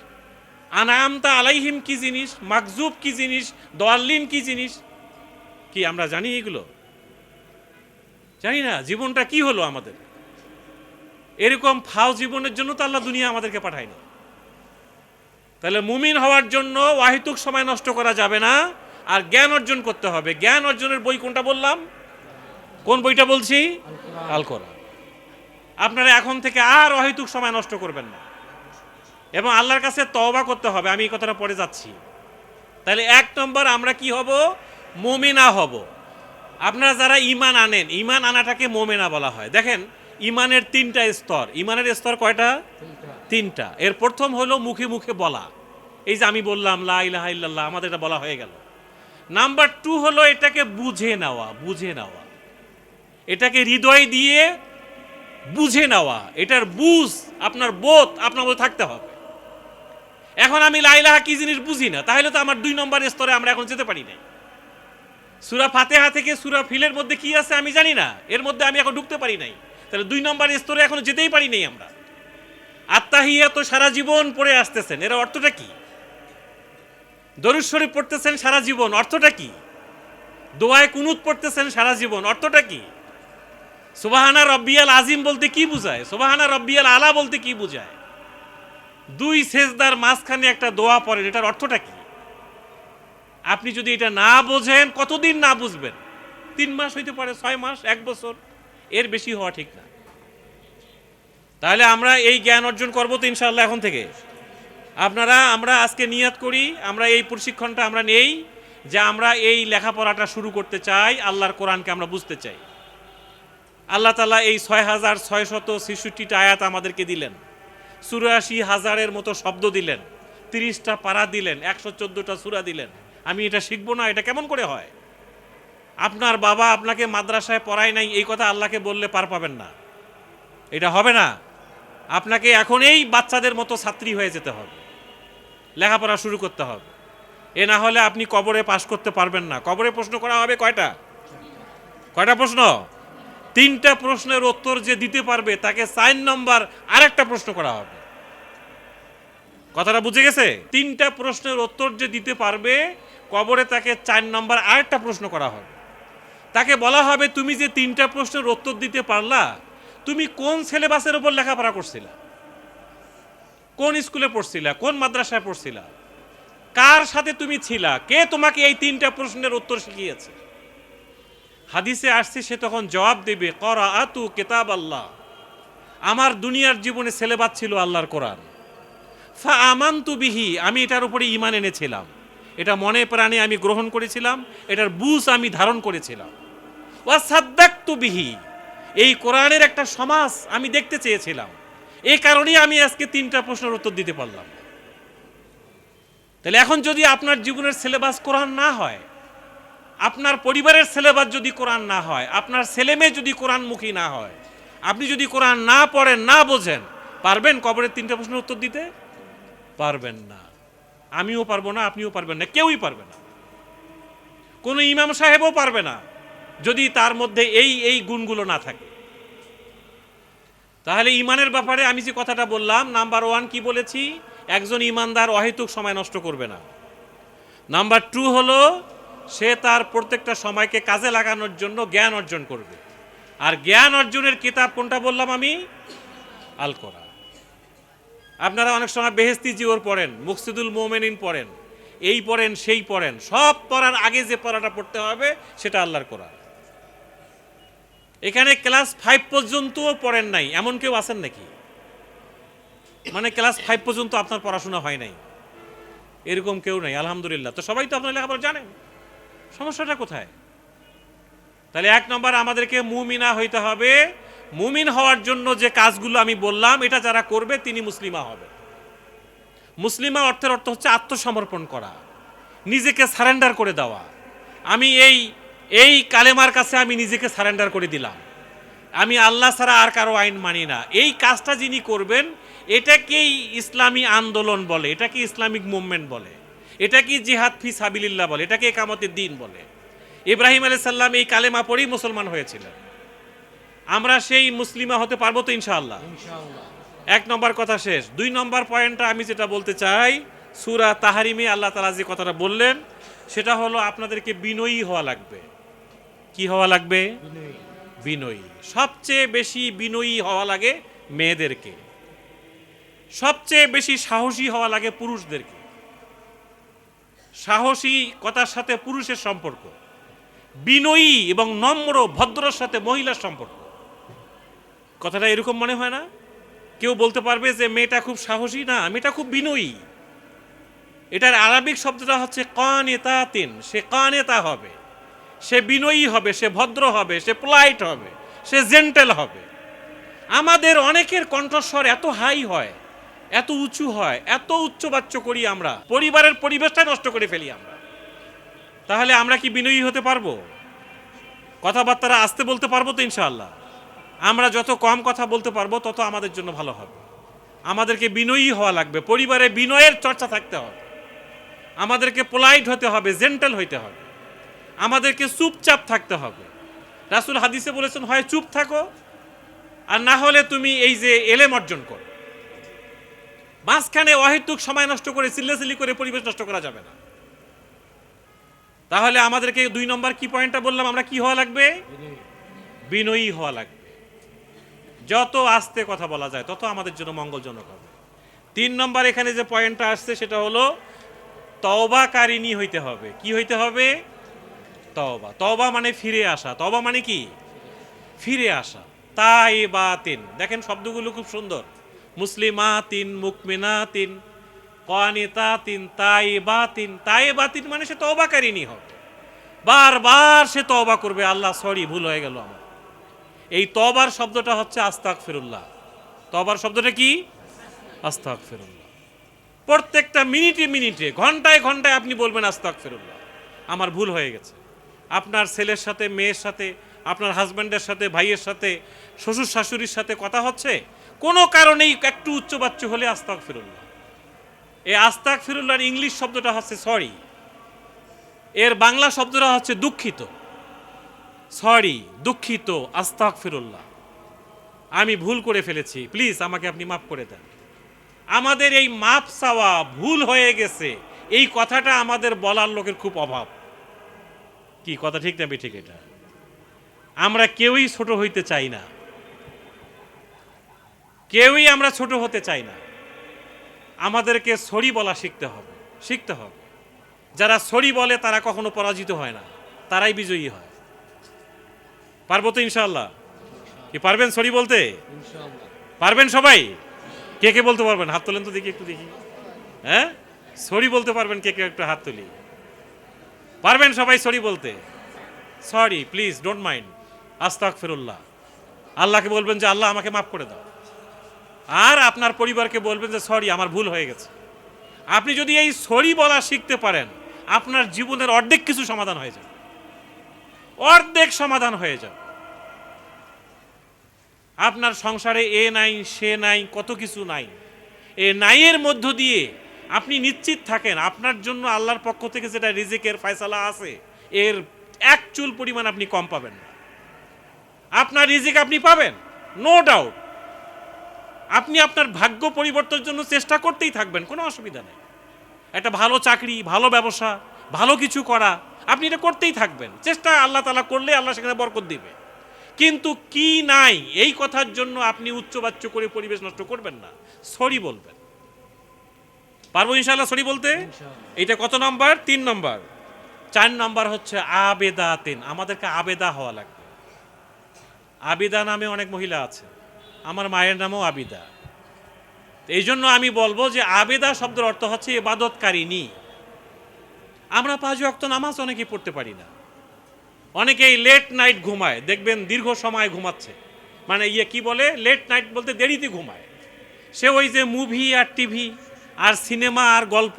[SPEAKER 1] আনআমতা আলাইহিম কি জিনিস, মাগজুব কি জিনিস, দাল্লিন কি জিনিস, কি আমরা জানি? এগুলো জানি না। জীবনটা কি হলো আমাদের? এরকম ফাও জীবনের জন্য তো আল্লাহ দুনিয়া আমাদেরকে পাঠায়নি। তাহলে মুমিন হওয়ার জন্য অহেতুক সময় নষ্ট করা যাবে না, আর জ্ঞান অর্জন করতে হবে। জ্ঞান অর্জনের বই কোনটা বললাম? কোন বইটা বলছি? আল কোরআন। আপনারা এখন থেকে আর অহেতুক সময় নষ্ট করবেন না, এবং আল্লাহর কাছে তওবা করতে হবে। আমি এই কথাটা পরে যাচ্ছি। তাহলে 1 নম্বর আমরা কি হব? মুমিনা হব। আপনারা যারা ঈমান আনেন, ঈমান আনাটাকে মুমিনা বলা হয়। দেখেন, ঈমানের 3টা স্তর। ঈমানের স্তর কয়টা? 3টা। এর প্রথম হলো মুখে মুখে বলা, এই যে আমি বললাম লা ইলাহা ইল্লাল্লাহ, আমাদের এটা বলা হয়ে গেল। নাম্বার 2 হলো এটাকে বুঝে নেওয়া, বুঝে নেওয়া, এটাকে হৃদয় দিয়ে বুঝে নেওয়া, এটার বুঝ, আপনার বোধ আপনার মধ্যে থাকতে হবে। এখন আমি লা ইলাহা কি জিনিস বুঝি না, তাহলে তো আমার 2 নম্বর স্তরে আমরা এখন যেতে পারি না। সূরা ফাতিহা থেকে সূরা ফিলের মধ্যে কি আছে আমি জানি না, এর মধ্যে আমি এখন ঢুকতে পারি নাই, তাহলে 2 নম্বর স্তরে এখনো যেতেই পারি নাই আমরা। আত্তাহিয়াত সারা জীবন পড়ে আসতেছেন, এর অর্থটা কি? দরুদ শরীফ পড়তেছেন সারা জীবন, অর্থটা কি? দোয়ায়ে কুনুত পড়তেছেন সারা জীবন, অর্থটা কি? সুবহানা রব্বিয়াল আজিম বলতে কি বুঝায়? সুবহানা রব্বিয়াল আলা বলতে কি বুঝায়? 2 সেজদার মাঝখানে একটা দোয়া পড়েন, এটার অর্থটা কি? আপনি যদি এটা না বোঝেন, কতদিন না বুঝবেন? 3 মাস হইতে পারে, 6 মাস, 1 বছর, এর বেশি হওয়া ঠিক না। তাহলে আমরা এই জ্ঞান অর্জন করবো তো ইনশাআল্লাহ এখন থেকে। আমরা আজকে নিয়াত করি, আমরা এই প্রশিক্ষণটা আমরা নেই, যে আমরা এই লেখাপড়াটা শুরু করতে চাই, আল্লাহর কোরআনকে আমরা বুঝতে চাই। আল্লাহ তাআলা এই 6666টা আয়াত আমাদেরকে দিলেন, 84,000-এর মতো শব্দ দিলেন, 30টা পারা দিলেন, 114টা সূরা দিলেন। আমি এটা শিখবো না, এটা কেমন করে হয়? আপনার বাবা আপনাকে মাদ্রাসায় পড়ায় নাই, এই কথা আল্লাহকে বললে পার পাবেন না, এটা হবে না। আপনাকে এখন এই বাচ্চাদের মতো ছাত্রী হয়ে যেতে হবে, লেখাপড়া শুরু করতে হবে। এ না হলে আপনি কবরে পাশ করতে পারবেন না। কবরে প্রশ্ন করা হবে কয়টা? কয়টা প্রশ্ন? 3টা প্রশ্নের উত্তর যে দিতে পারবে তাকে 4 নম্বর আরেকটা প্রশ্ন করা হবে। কথাটা বুঝে গেছে? 3টা প্রশ্নের উত্তর যে দিতে পারবে কবরে তাকে 4 নম্বর আরেকটা প্রশ্ন করা হবে। তাকে বলা হবে তুমি যে 3টা প্রশ্নের উত্তর দিতে পারলা, তুমি কোন সিলেবাসের উপর লেখাপড়া করছিলা, কোন স্কুলে পড়ছিলা, কোন মাদ্রাসায় পড়ছিলা, কার সাথে তুমি ছিলা, কে তোমাকে এই 3টা প্রশ্নের উত্তর শিখিয়েছে। হাদিসে আসছে সে তখন জবাব দেবে করাআতু কিতাব আল্লাহ, আমার দুনিয়ার জীবনে সিলেবাস ছিল আল্লাহর কোরআন। ফা আমানতু বিহি, আমি এটার উপরে ঈমান এনেছিলাম, এটা মনে প্রাণে আমি গ্রহণ করেছিলাম, এটার বুঝ আমি ধারণ করেছিলাম। ওয়া সাদ্দাকতু বিহি, এই কোরআনের একটা সমাজ আমি দেখতে চেয়েছিলাম, এই কারণেই আমি আজকে 3টা প্রশ্নের উত্তর দিতে পারলাম। তাহলে এখন যদি আপনার জীবনের সিলেবাস কোরআন না হয়, আপনার পরিবারের সিলেবাস যদি কোরআন না হয়, আপনার ছেলেমেয়ে যদি কোরআনমুখী না হয়, আপনি যদি কোরআন না পড়েন, না বোঝেন, পারবেন কবরের 3টা প্রশ্নের উত্তর দিতে? পারবেন না। আমিও পারবো না, আপনিও পারবেন না, কেউই পারবে না। কোনো ইমাম সাহেবও পারবে না যদি তার মধ্যে এই গুণগুলো না থাকে। তাহলে ইমানের ব্যাপারে আমি যে কথাটা বললাম, নাম্বার 1 কি বলেছি? একজন ইমানদার অহেতুক সময় নষ্ট করবে না। নাম্বার 2 হলো সে তার প্রত্যেকটা সময়কে কাজে লাগানোর জন্য জ্ঞান অর্জন করবে। আর জ্ঞান অর্জনের কিতাব কোনটা বললাম আমি? আল কোরআন। আপনারা অনেক সময় বেহেস্তি জিওর পড়েন, মুকসিদুল মোমেনিন পড়েন, এই পড়েন সেই পড়েন, সব পড়ার আগে যে পড়াটা পড়তে হবে সেটা আল্লাহর কোরআন। এখানে ক্লাস 5 পর্যন্তও পড়েন নাই এমন কেউ আছেন নাকি? মানে ক্লাস 5 পর্যন্ত আপনার পড়াশোনা হয় নাই এরকম কেউ নাই? আলহামদুলিল্লাহ। তো সবাই তো আপনার লেখাপড়া জানেন, সমস্যাটা কোথায়? তাহলে 1 নম্বর আমাদেরকে মুমিনা হইতে হবে। মুমিন হওয়ার জন্য যে কাজগুলো আমি বললাম এটা যারা করবে তিনি মুসলিমা হবে। মুসলিমা অর্থের অর্থ হচ্ছে আত্মসমর্পণ করা, নিজেকে সারেন্ডার করে দেওয়া। আমি এই কালেমার কাছে আমি নিজেকে সারেন্ডার করে দিলাম, আমি আল্লাহ ছাড়া আর কারো আইন মানি না। এই কাজটা যিনি করবেন এটাকেই ইসলামী আন্দোলন বলে, এটাকে ইসলামিক মুভমেন্ট বলে, এটাকে জিহাদ ফি সাবিলিল্লাহ বলে, এটাকে ইকামতের দ্বীন বলে। ইব্রাহিম আলাইহিস সালাম এই কালেমা পড়েই মুসলমান হয়েছিলেন। আমরা সেই মুসলিমা হতে পারবো তো ইনশাআল্লাহ? 1 নম্বর কথা শেষ। 2 নম্বর পয়েন্টটা আমি যেটা বলতে চাই, সূরা তাহরিমে আল্লাহ তাআলা যে কথাটা বললেন সেটা হলো আপনাদেরকে বিনয়ী হওয়া লাগবে। কি হওয়া লাগবে? বিনয়ী। সবচেয়ে বেশি বিনয়ী হওয়া লাগে মেয়েদেরকে, সবচেয়ে বেশি সাহসী হওয়া লাগে পুরুষদেরকে। সাহসী কথার সাথে পুরুষের সম্পর্ক, বিনয়ী এবং নম্র ভদ্রর সাথে মহিলার সম্পর্ক। কথাটা এরকম মনে হয় না? কেউ বলতে পারবে যে মেয়েটা খুব সাহসী? না, মেয়েটা খুব বিনয়ী। এটার আরবিক শব্দটা হচ্ছে কানেতাতিন। সে কানেতা হবে, সে বিনয়ী হবে, সে ভদ্র হবে, সে পোলাইট হবে, সে জেন্টেল হবে। আমাদের অনেকের কণ্ঠস্বর এত হাই হয়, এত উঁচু হয়, এত উচ্চবাচ্য করি, আমরা পরিবারের পরিবেশটা নষ্ট করে ফেলি আমরা। তাহলে আমরা কি বিনয়ী হতে পারবো? কথাবার্তা আস্তে বলতে পারবো তো ইনশাআল্লাহ? আমরা যত কম কথা বলতে পারবো তত আমাদের জন্য ভালো হবে। আমাদেরকে বিনয়ী হওয়া লাগবে, পরিবারে বিনয়ের চর্চা থাকতে হবে, আমাদেরকে পোলাইট হতে হবে, জেন্টেল হইতে হবে, আমাদেরকে চুপচাপ থাকতে হবে। রাসূল হাদিসে বলেছেন হয় চুপ থাকো আর না হলে তুমি এই যে এলেম অর্জন করো। মাঝখানে অহেতুক সময় নষ্ট করে চিল্লাচিল্লি করে পরিবেশ নষ্ট করা যাবে না। তাহলে আমাদেরকে 2 নম্বর কি পয়েন্টটা বললাম, আমরা কি হওয়া লাগবে? বিনয়ী হওয়া লাগবে। যত আস্তে কথা বলা যায় তত আমাদের জন্য মঙ্গলজনক হবে। 3 নম্বর এখানে যে পয়েন্টটা আসছে সেটা হলো তওবাকারিনী হইতে হবে। কি হইতে হবে? তওবা। তওবা মানে ফিরে আসা। তওবা মানে কি? ফিরে আসা। তাইবাতিন, দেখেন শব্দগুলো খুব সুন্দর। মুসলিমাতিন, মুকমিনাতিন, কানিতাতিন, তাইবাতিন। তাইবাতিন মানে সে তওবাকারিনী হবে, বারবার সে তওবা করবে, আল্লাহ সরি ভুল হয়ে গেল আমার। এই তওবার শব্দটা হচ্ছে আস্তাগফিরুল্লাহ। তওবার শব্দটা কি? আস্তাগফিরুল্লাহ। প্রত্যেকটা মিনিটে মিনিটে, ঘন্টায় ঘন্টায় আপনি বলবেন আস্তাগফিরুল্লাহ, আমার ভুল হয়ে গেছে। আপনার ছেলের সাথে, মেয়ের সাথে, আপনার হাজব্যান্ডের সাথে, ভাইয়ের সাথে, শ্বশুর শাশুড়ির সাথে কথা হচ্ছে, কোনো কারণেই একটু উচ্চবাচ্য হলে আস্তাগফিরুল্লাহ। এই আস্তাগফিরুল্লাহর ইংলিশ শব্দটা হচ্ছে সরি, এর বাংলা শব্দটা হচ্ছে দুঃখিত। সরি, দুঃখিত, আস্তাগফিরুল্লাহ, আমি ভুল করে ফেলেছি, প্লিজ আমাকে আপনি মাফ করে দেন। আমাদের এই মাপ চাওয়া, ভুল হয়ে গেছে, এই কথাটা আমাদের বলার লোকের খুব অভাব। কি কথা ঠিক না ঠিক? এটা আমরা কেউই ছোট হইতে চাই না, কেউই আমরা ছোট হতে চাই না। আমাদেরকে সরি বলা শিখতে হবে, শিখতে হবে। যারা সরি বলে তারা কখনো পরাজিত হয় না, তারাই বিজয়ী হয়। পারবো তো ইনশাআল্লাহ? কি পারবেন সরি বলতে? পারবেন সবাই? কে কে বলতে পারবেন? হাত তোলেন তো দেখি, একটু দেখি। হ্যাঁ, সরি বলতে পারবেন কে কে? একটু হাত তুলি। পারবেন সবাই সরি বলতে? সরি, প্লিজ ডোন্ট মাইন্ড, আস্তাগফিরুল্লাহ। আল্লাহকে বলবেন যে আল্লাহ আমাকে মাফ করে দাও। আর আপনার পরিবারকে বলবেন যে সরি, আমার ভুল হয়ে গেছে। আপনি যদি এই সরি বলা শিখতে পারেন, আপনার জীবনের অর্ধেক কিছু সমাধান হয়ে যাবে, অর্ধেক সমাধান হয়ে যাবে। আপনার সংসারে এ নাই, সে নাই, কত কিছু নাই। এ নাইয়ের মধ্য দিয়ে আপনি নিশ্চিত থাকেন আপনার জন্য আল্লাহর পক্ষ থেকে যেটা রিজিকের ফয়সালা আছে, এর এক চুল পরিমাণ আপনি কম পাবেন না। আপনার রিজিক আপনি পাবেন, নো ডাউট। আপনি আপনার ভাগ্য পরিবর্তনের জন্য চেষ্টা করতেই থাকবেন, কোনো অসুবিধা নেই। একটা ভালো চাকরি, ভালো ব্যবসা, ভালো কিছু করা, আপনি এটা করতেই থাকবেন। চেষ্টা আল্লাহ তাআলা করলে আল্লাহ সেখানে বরকত দিবে। কিন্তু কি নাই এই কথার জন্য আপনি উচ্চবাচ্য করে পরিবেশ নষ্ট করবেন না, সরি বলবেন। পারবো ইনশাআল্লাহ সরি বলতে? এটা কত নম্বর? 3 নম্বর। 4 নম্বর হচ্ছে আবেদাতেন। আমাদেরকে আবেদা হওয়া লাগবে। আবিদা নামে অনেক মহিলা আছে, আমার মায়ের নামও আবিদা। এই জন্য আমি বলবো যে আবেদা শব্দের অর্থ হচ্ছে ইবাদতকারিনী। আমরা 5 ওয়াক্ত নামাজ অনেকেই পড়তে পারি না, অনেকেই লেট নাইট ঘুমায়, দেখবেন দীর্ঘ সময় ঘুমাচ্ছে, মানে কি বলে লেট নাইট বলতে দেরিতে ঘুমায়। সে ওই যে মুভি আর টিভি আর সিনেমা আর গল্প,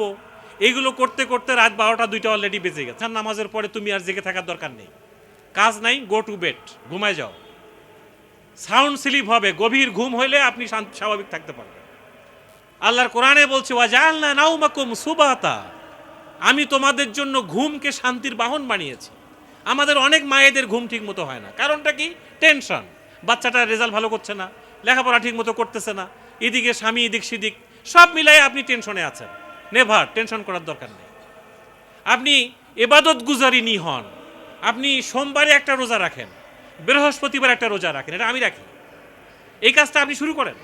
[SPEAKER 1] এইগুলো করতে করতে রাত 12টা 2টা অলরেডি বেজে গেছে। নামাজের পরে তুমি আর জেগে থাকার দরকার নেই, কাজ নাই, গো টু বেড, ঘুমায় যাও। সাউন্ড স্লিপ হবে, গভীর ঘুম হইলে আপনি স্বাভাবিক থাকতে পারবেন। আল্লাহর কোরআনে বলছে ওয়াজআলনা নাওমাকুম সুবাতা, আমি তোমাদের জন্য ঘুমকে শান্তির বাহন বানিয়েছি। আমাদের অনেক মায়েদের ঘুম ঠিক মতো হয় না, কারণটা কি? টেনশন। বাচ্চাটার রেজাল্ট ভালো করছে না, লেখাপড়া ঠিক মতো করতেছে না, এদিকে স্বামী এদিক সেদিক, সব মিলাই আপনি টেনশনে আছেন। নেভার টেনশন করার দরকার নেই। আপনি ইবাদত গুজারিনী হন। আপনি সোমবারে একটা রোজা রাখেন, বৃহস্পতিবার একটা রোজা রাখেন, এটা আমি রাখি। এই কাজটা আপনি শুরু করেন।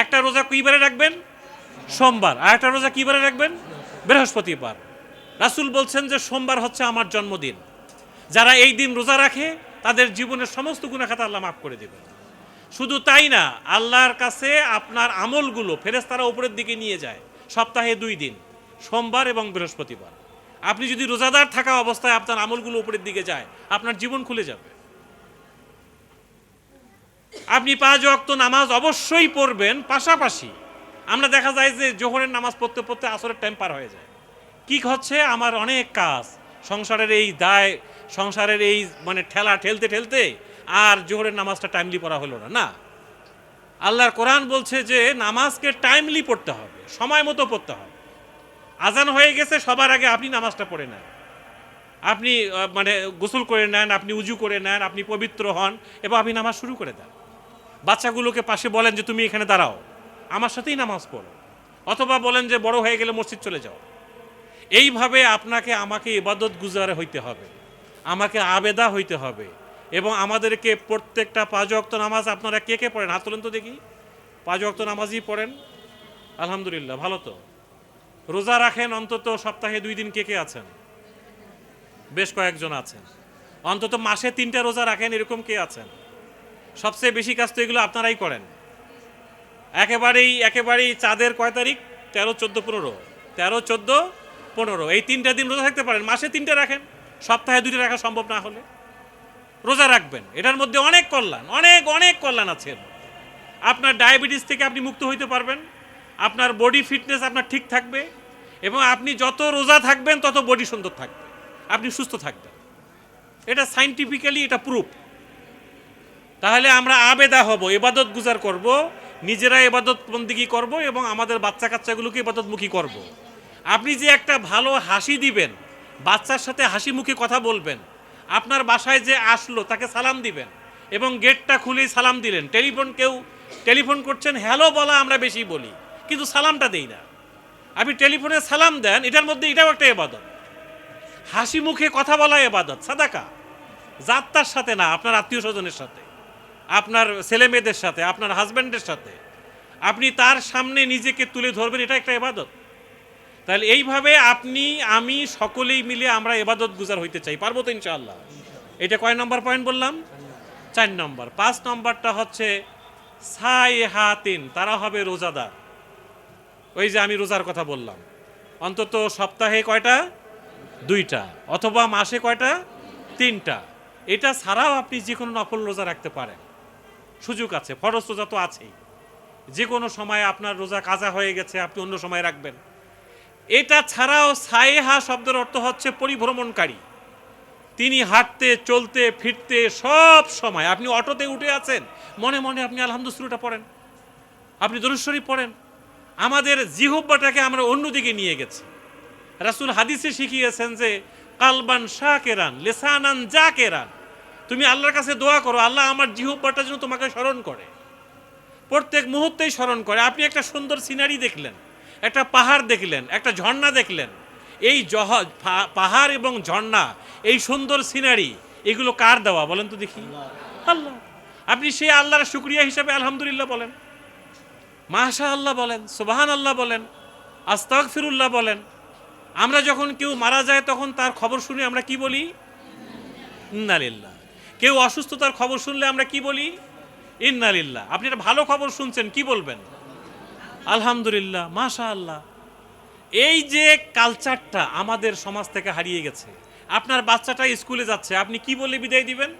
[SPEAKER 1] একটা রোজা কিবারে রাখবেন? সোমবার। আর একটা রোজা কিবারে রাখবেন? বৃহস্পতিবার। রাসূল বলছেন যে সোমবার হচ্ছে আমার জন্মদিন। যারা এই দিন রোজা রাখে তাদের জীবনের সমস্ত গুনাহ খাতা আল্লাহ মাফ করে দেবেন। শুধু তাই না, আল্লাহর কাছে আপনার আমলগুলো ফেরেশতারা উপরের দিকে নিয়ে যায় সপ্তাহে 2 দিন, সোমবার এবং বৃহস্পতিবার। আপনি যদি রোজাদার থাকা অবস্থায় আপনার আমলগুলো উপরের দিকে যায়, আপনার জীবন খুলে যাবে। আপনি 5 ওয়াক্ত নামাজ অবশ্যই পড়বেন। পাশাপাশি আমরা দেখা যায় যে জোহরের নামাজ পড়তে পড়তে আসরের টাইম পার হয়ে যায়। কি হচ্ছে? আমার অনেক কাজ, সংসারের এই দায়, সংসারের এই মানে ঠেলা ঠেলতে ঠেলতে আর জোহরের নামাজটা টাইমলি পড়া হলো না। না, আল্লাহর কোরআন বলছে যে নামাজকে টাইমলি পড়তে হবে, সময় মতো পড়তে হবে। আজান হয়ে গেছে, সবার আগে আপনি নামাজটা পড়ে নেন, আপনি মানে গোসল করে নেন, আপনি উজু করে নেন, আপনি পবিত্র হন এবং আপনি নামাজ শুরু করে দেন। বাচ্চাগুলোকে পাশে বলেন যে তুমি এখানে দাঁড়াও, আমার সাথেই নামাজ পড়ো, অথবা বলেন যে বড় হয়ে গেলে মসজিদ চলে যাও। এইভাবে আপনাকে আমাকে ইবাদত গুজারে হইতে হবে, আমাকে আবেদা হইতে হবে। এবং আমাদেরকে প্রত্যেকটা 5 ওয়াক্ত নামাজ, আপনারা কে কে পড়েন? হাত তোলেন তো দেখি। 5 ওয়াক্ত নামাজই পড়েন? আলহামদুলিল্লাহ, ভালো তো। রোজা রাখেন অন্তত সপ্তাহে 2 দিন? কে কে আছেন? বেশ কয়েকজন আছেন। অন্তত মাসে 3টা রোজা রাখেন, এরকম কে আছেন? সবচেয়ে বেশি কাজ তো এগুলো আপনারাই করেন। একেবারেই চাঁদের কয় তারিখ? 13, 14, 15। 13, 14, 15 এই 3টা দিন রোজা থাকতে পারেন। মাসে 3টা রাখেন, সপ্তাহে 2টা রাখা সম্ভব না হলে রোজা রাখবেন। এটার মধ্যে অনেক কল্যাণ, অনেক কল্যাণ আছে। আপনার ডায়াবেটিস থেকে আপনি মুক্ত হইতে পারবেন, আপনার বডি ফিটনেস আপনার ঠিক থাকবে, এবং আপনি যত রোজা থাকবেন তত বডি সুন্দর থাকবে, আপনি সুস্থ থাকবেন। এটা সাইন্টিফিক্যালি এটা প্রুফ। তাহলে আমরা আবেদা হব, ইবাদত গুজার করব, নিজেরা ইবাদত বন্দিগি করব এবং আমাদের বাচ্চা কাচ্চাগুলোকে ইবাদতমুখী করব। আপনি যে একটা ভালো হাসি দিবেন, বাচ্চার সাথে হাসি মুখে কথা বলবেন, আপনার বাসায় যে আসলো তাকে সালাম দিবেন এবং গেটটা খুলেই সালাম দিলেন। টেলিফোন করছেন, হ্যালো বলা আমরা বেশি বলি, কিন্তু সালামটা দেই না। আপনি টেলিফোনে সালাম দেন, এটার মধ্যে এটাও একটা ইবাদত। হাসি মুখে কথা বলা ইবাদত, সাদাকা। যাত্রার সাথে না, আপনার আত্মীয় স্বজনের সাথে, আপনার ছেলে মেয়েদের সাথে, আপনার হাজব্যান্ডের সাথে আপনি তার সামনে নিজেকে তুলে ধরবেন, এটা একটা ইবাদত। তাহলে এইভাবে আপনি আমি সকলেই মিলে আমরা ইবাদত গুজার হইতে চাই, পারবো তো ইনশাআল্লাহ? এটা কয় নম্বর পয়েন্ট বললাম? 4 নম্বর। 5 নম্বরটা হচ্ছে সাইহাতিন, তারা হবে রোজাদার। ওই যে আমি রোজার কথা বললাম, অন্তত সপ্তাহে কয়টা? 2টা, অথবা মাসে কয়টা? 3টা। এটা ছাড়াও আপনি যে কোনো নফল রোজা রাখতে পারেন, সুযোগ আছে। ফরজ রোজা তো আছেই, যে কোনো সময় আপনার রোজা কাজা হয়ে গেছে, আপনি অন্য সময় রাখবেন। এটা ছাড়াও সায়েহা শব্দের অর্থ হচ্ছে পরিভ্রমণকারী। তিনি হাঁটতে চলতে ফিরতে সব সময়, আপনি অটোতে উঠে আছেন, মনে মনে আপনি আলহামদুলিল্লাহটা পড়েন, আপনি দরুদ শরীফ পড়েন। আমাদের জিহ্বাটাকে আমরা অন্যদিকে নিয়ে গেছি। রাসূল হাদিসে শিখিয়েছেন যে কালবান শাকিরান লিসানান জাকিরান, তুমি আল্লাহর কাছে দোয়া করো, আল্লাহ আমার জিহ্বাটা যেন তোমাকে স্মরণ করে, প্রত্যেক মুহূর্তেই স্মরণ করে। আপনি একটা সুন্দর সিনারি দেখলেন, একটা পাহাড় দেখলেন, একটা ঝর্ণা দেখলেন, এই পাহাড় এবং ঝর্ণা, এই সুন্দর সিনারি, এগুলো কার দেওয়া বলেন তো দেখি? আল্লাহ। আপনি সেই আল্লাহর শুকরিয়া হিসাবে আলহামদুলিল্লাহ বলেন, মাশা আল্লাহ বলেন, সুবহান আল্লাহ বলেন, আস্তাগফিরুল্লাহ বলেন। আমরা যখন কেউ মারা যায় তখন তার খবর শুনে আমরা কি বলি? ইন্না লিল্লাহ। কেউ অসুস্থতার খবর শুনলে আমরা কি বলি? ইন্না লিল্লাহ। আপনি একটা ভালো খবর শুনছেন, কি বলবেন? আলহামদুলিল্লাহ, মাশা আল্লাহ। এই যে কালচারটা আমাদের সমাজ থেকে হারিয়ে গেছে। আপনার বাচ্চাটা স্কুলে যাচ্ছে, আপনি কি বলে বিদায় দিবেন?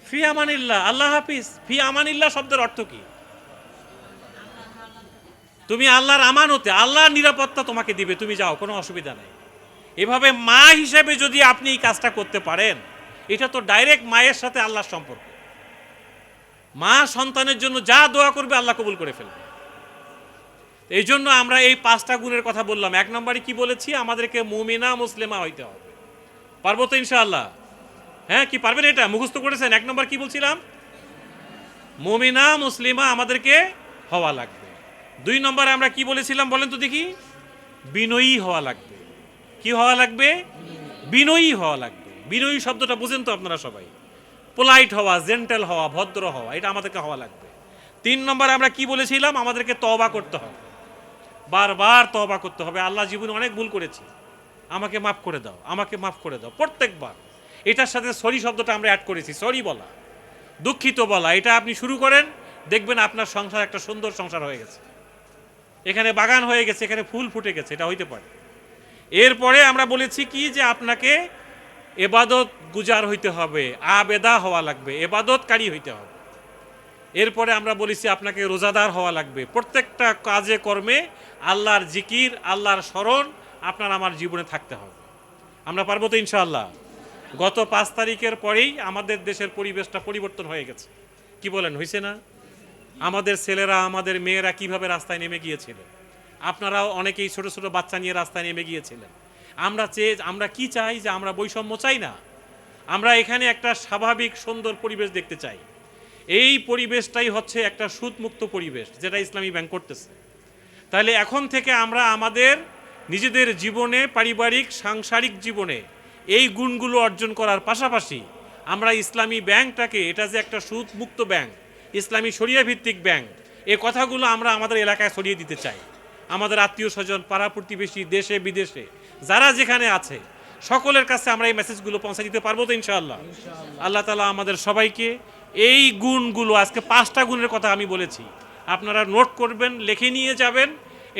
[SPEAKER 1] ফি আমানিল্লাহ, আল্লাহ হাফিজ। ফি আমানিল্লাহ শব্দের অর্থ কি? তুমি আল্লাহর আমানতে, আল্লাহর নিরাপত্তা তোমাকে দিবে, তুমি যাও, কোনো অসুবিধা নেই। এভাবে মা হিসেবে যদি আপনি এই কাজটা করতে পারেন, এটা তো ডাইরেক্ট মায়ের সাথে আল্লাহর সম্পর্ক। মা সন্তানের জন্য যা দোয়া করবে আল্লাহ কবুল করে ফেলবে। এই জন্য আমরা এই 5টা গুণের কথা বললাম। 1 নম্বরে কি বলেছি? আমাদেরকে মুমিনা মুসলিমা হইতে হবে। পারবো তো ইনশাআল্লাহ? হ্যাঁ, কি পারবেন? এটা মুখস্থ করেছেন? 1 নম্বর কি বলছিলাম? মুমিনা মুসলিমা আমাদেরকে হওয়া লাগবে। 2 নম্বরে আমরা কি বলেছিলাম বলেন তো দেখি? বিনয়ী হওয়া লাগবে। কি হওয়া লাগবে? বিনয়ী হওয়া লাগবে। বিনয়ী শব্দটা বুঝেন তো আপনারা সবাই? পোলাইট হওয়া, জেন্টেল হওয়া, ভদ্র হওয়া, এটা আমাদেরকে হওয়া লাগবে। 3 নম্বরে আমরা কি বলেছিলাম? আমাদেরকে তওবা করতে হবে, বারবার তওবা করতে হবে। আল্লাহ, জীবনে অনেক ভুল করেছি, আমাকে মাফ করে দাও, আমাকে মাফ করে দাও, প্রত্যেকবার। এটার সাথে সরি শব্দটা আমরা অ্যাড করেছি, সরি বলা, দুঃখিত বলা। এটা আপনি শুরু করেন, দেখবেন আপনার সংসার একটা সুন্দর সংসার হয়ে গেছে, এখানে বাগান হয়ে গেছে, এখানে ফুল ফুটে গেছে, এটা হইতে পারে। এরপরে আমরা বলেছি কি, যে আপনাকে এবাদত গুজার হইতে হবে, আবেদা হওয়া লাগবে, এবাদতকারী হইতে হবে। এরপরে আমরা বলেছি আপনাকে রোজাদার হওয়া লাগবে। প্রত্যেকটা কাজে কর্মে আল্লাহর জিকির, আল্লাহর স্মরণ আপনার আমার জীবনে থাকতে হবে। আমরা পারবো তো ইনশাআল্লাহ? গত 5 তারিখের পরেই আমাদের দেশের পরিবেশটা পরিবর্তন হয়ে গেছে, কি বলেন, হয়েছে না? আমাদের ছেলেরা, আমাদের মেয়েরা কিভাবে রাস্তায় নেমে গিয়েছিলেন, আপনারাও অনেকেই ছোট ছোট বাচ্চা নিয়ে রাস্তায় নেমে গিয়েছিলেন। আমরা কি চাই? যে আমরা বৈষম্য চাই না, আমরা এখানে একটা স্বাভাবিক সুন্দর পরিবেশ দেখতে চাই। এই পরিবেশটাই হচ্ছে একটা সুদমুক্ত পরিবেশ, যেটা ইসলামী ব্যাংক করতেছে। তাহলে এখন থেকে আমরা আমাদের নিজেদের জীবনে, পারিবারিক সাংসারিক জীবনে এই গুণগুলো অর্জন করার পাশাপাশি আমরা ইসলামী ব্যাংকটাকে, এটা যে একটা সুদমুক্ত ব্যাংক, ইসলামী শরিয়া ভিত্তিক ব্যাংক, এই কথাগুলো আমরা আমাদের এলাকায় ছড়িয়ে দিতে চাই। আমাদের আত্মীয় স্বজন, পাড়া প্রতিবেশী, দেশে বিদেশে যারা যেখানে আছে, সকলের কাছে আমরা এই মেসেজগুলো পৌঁছে দিতে পারবো তো ইনশাআল্লাহ? আল্লাহ তাআলা আমাদের সবাইকে এই গুণগুলো, আজকে 5টা গুণের কথা আমি বলেছি, আপনারা নোট করবেন, লিখে নিয়ে যাবেন।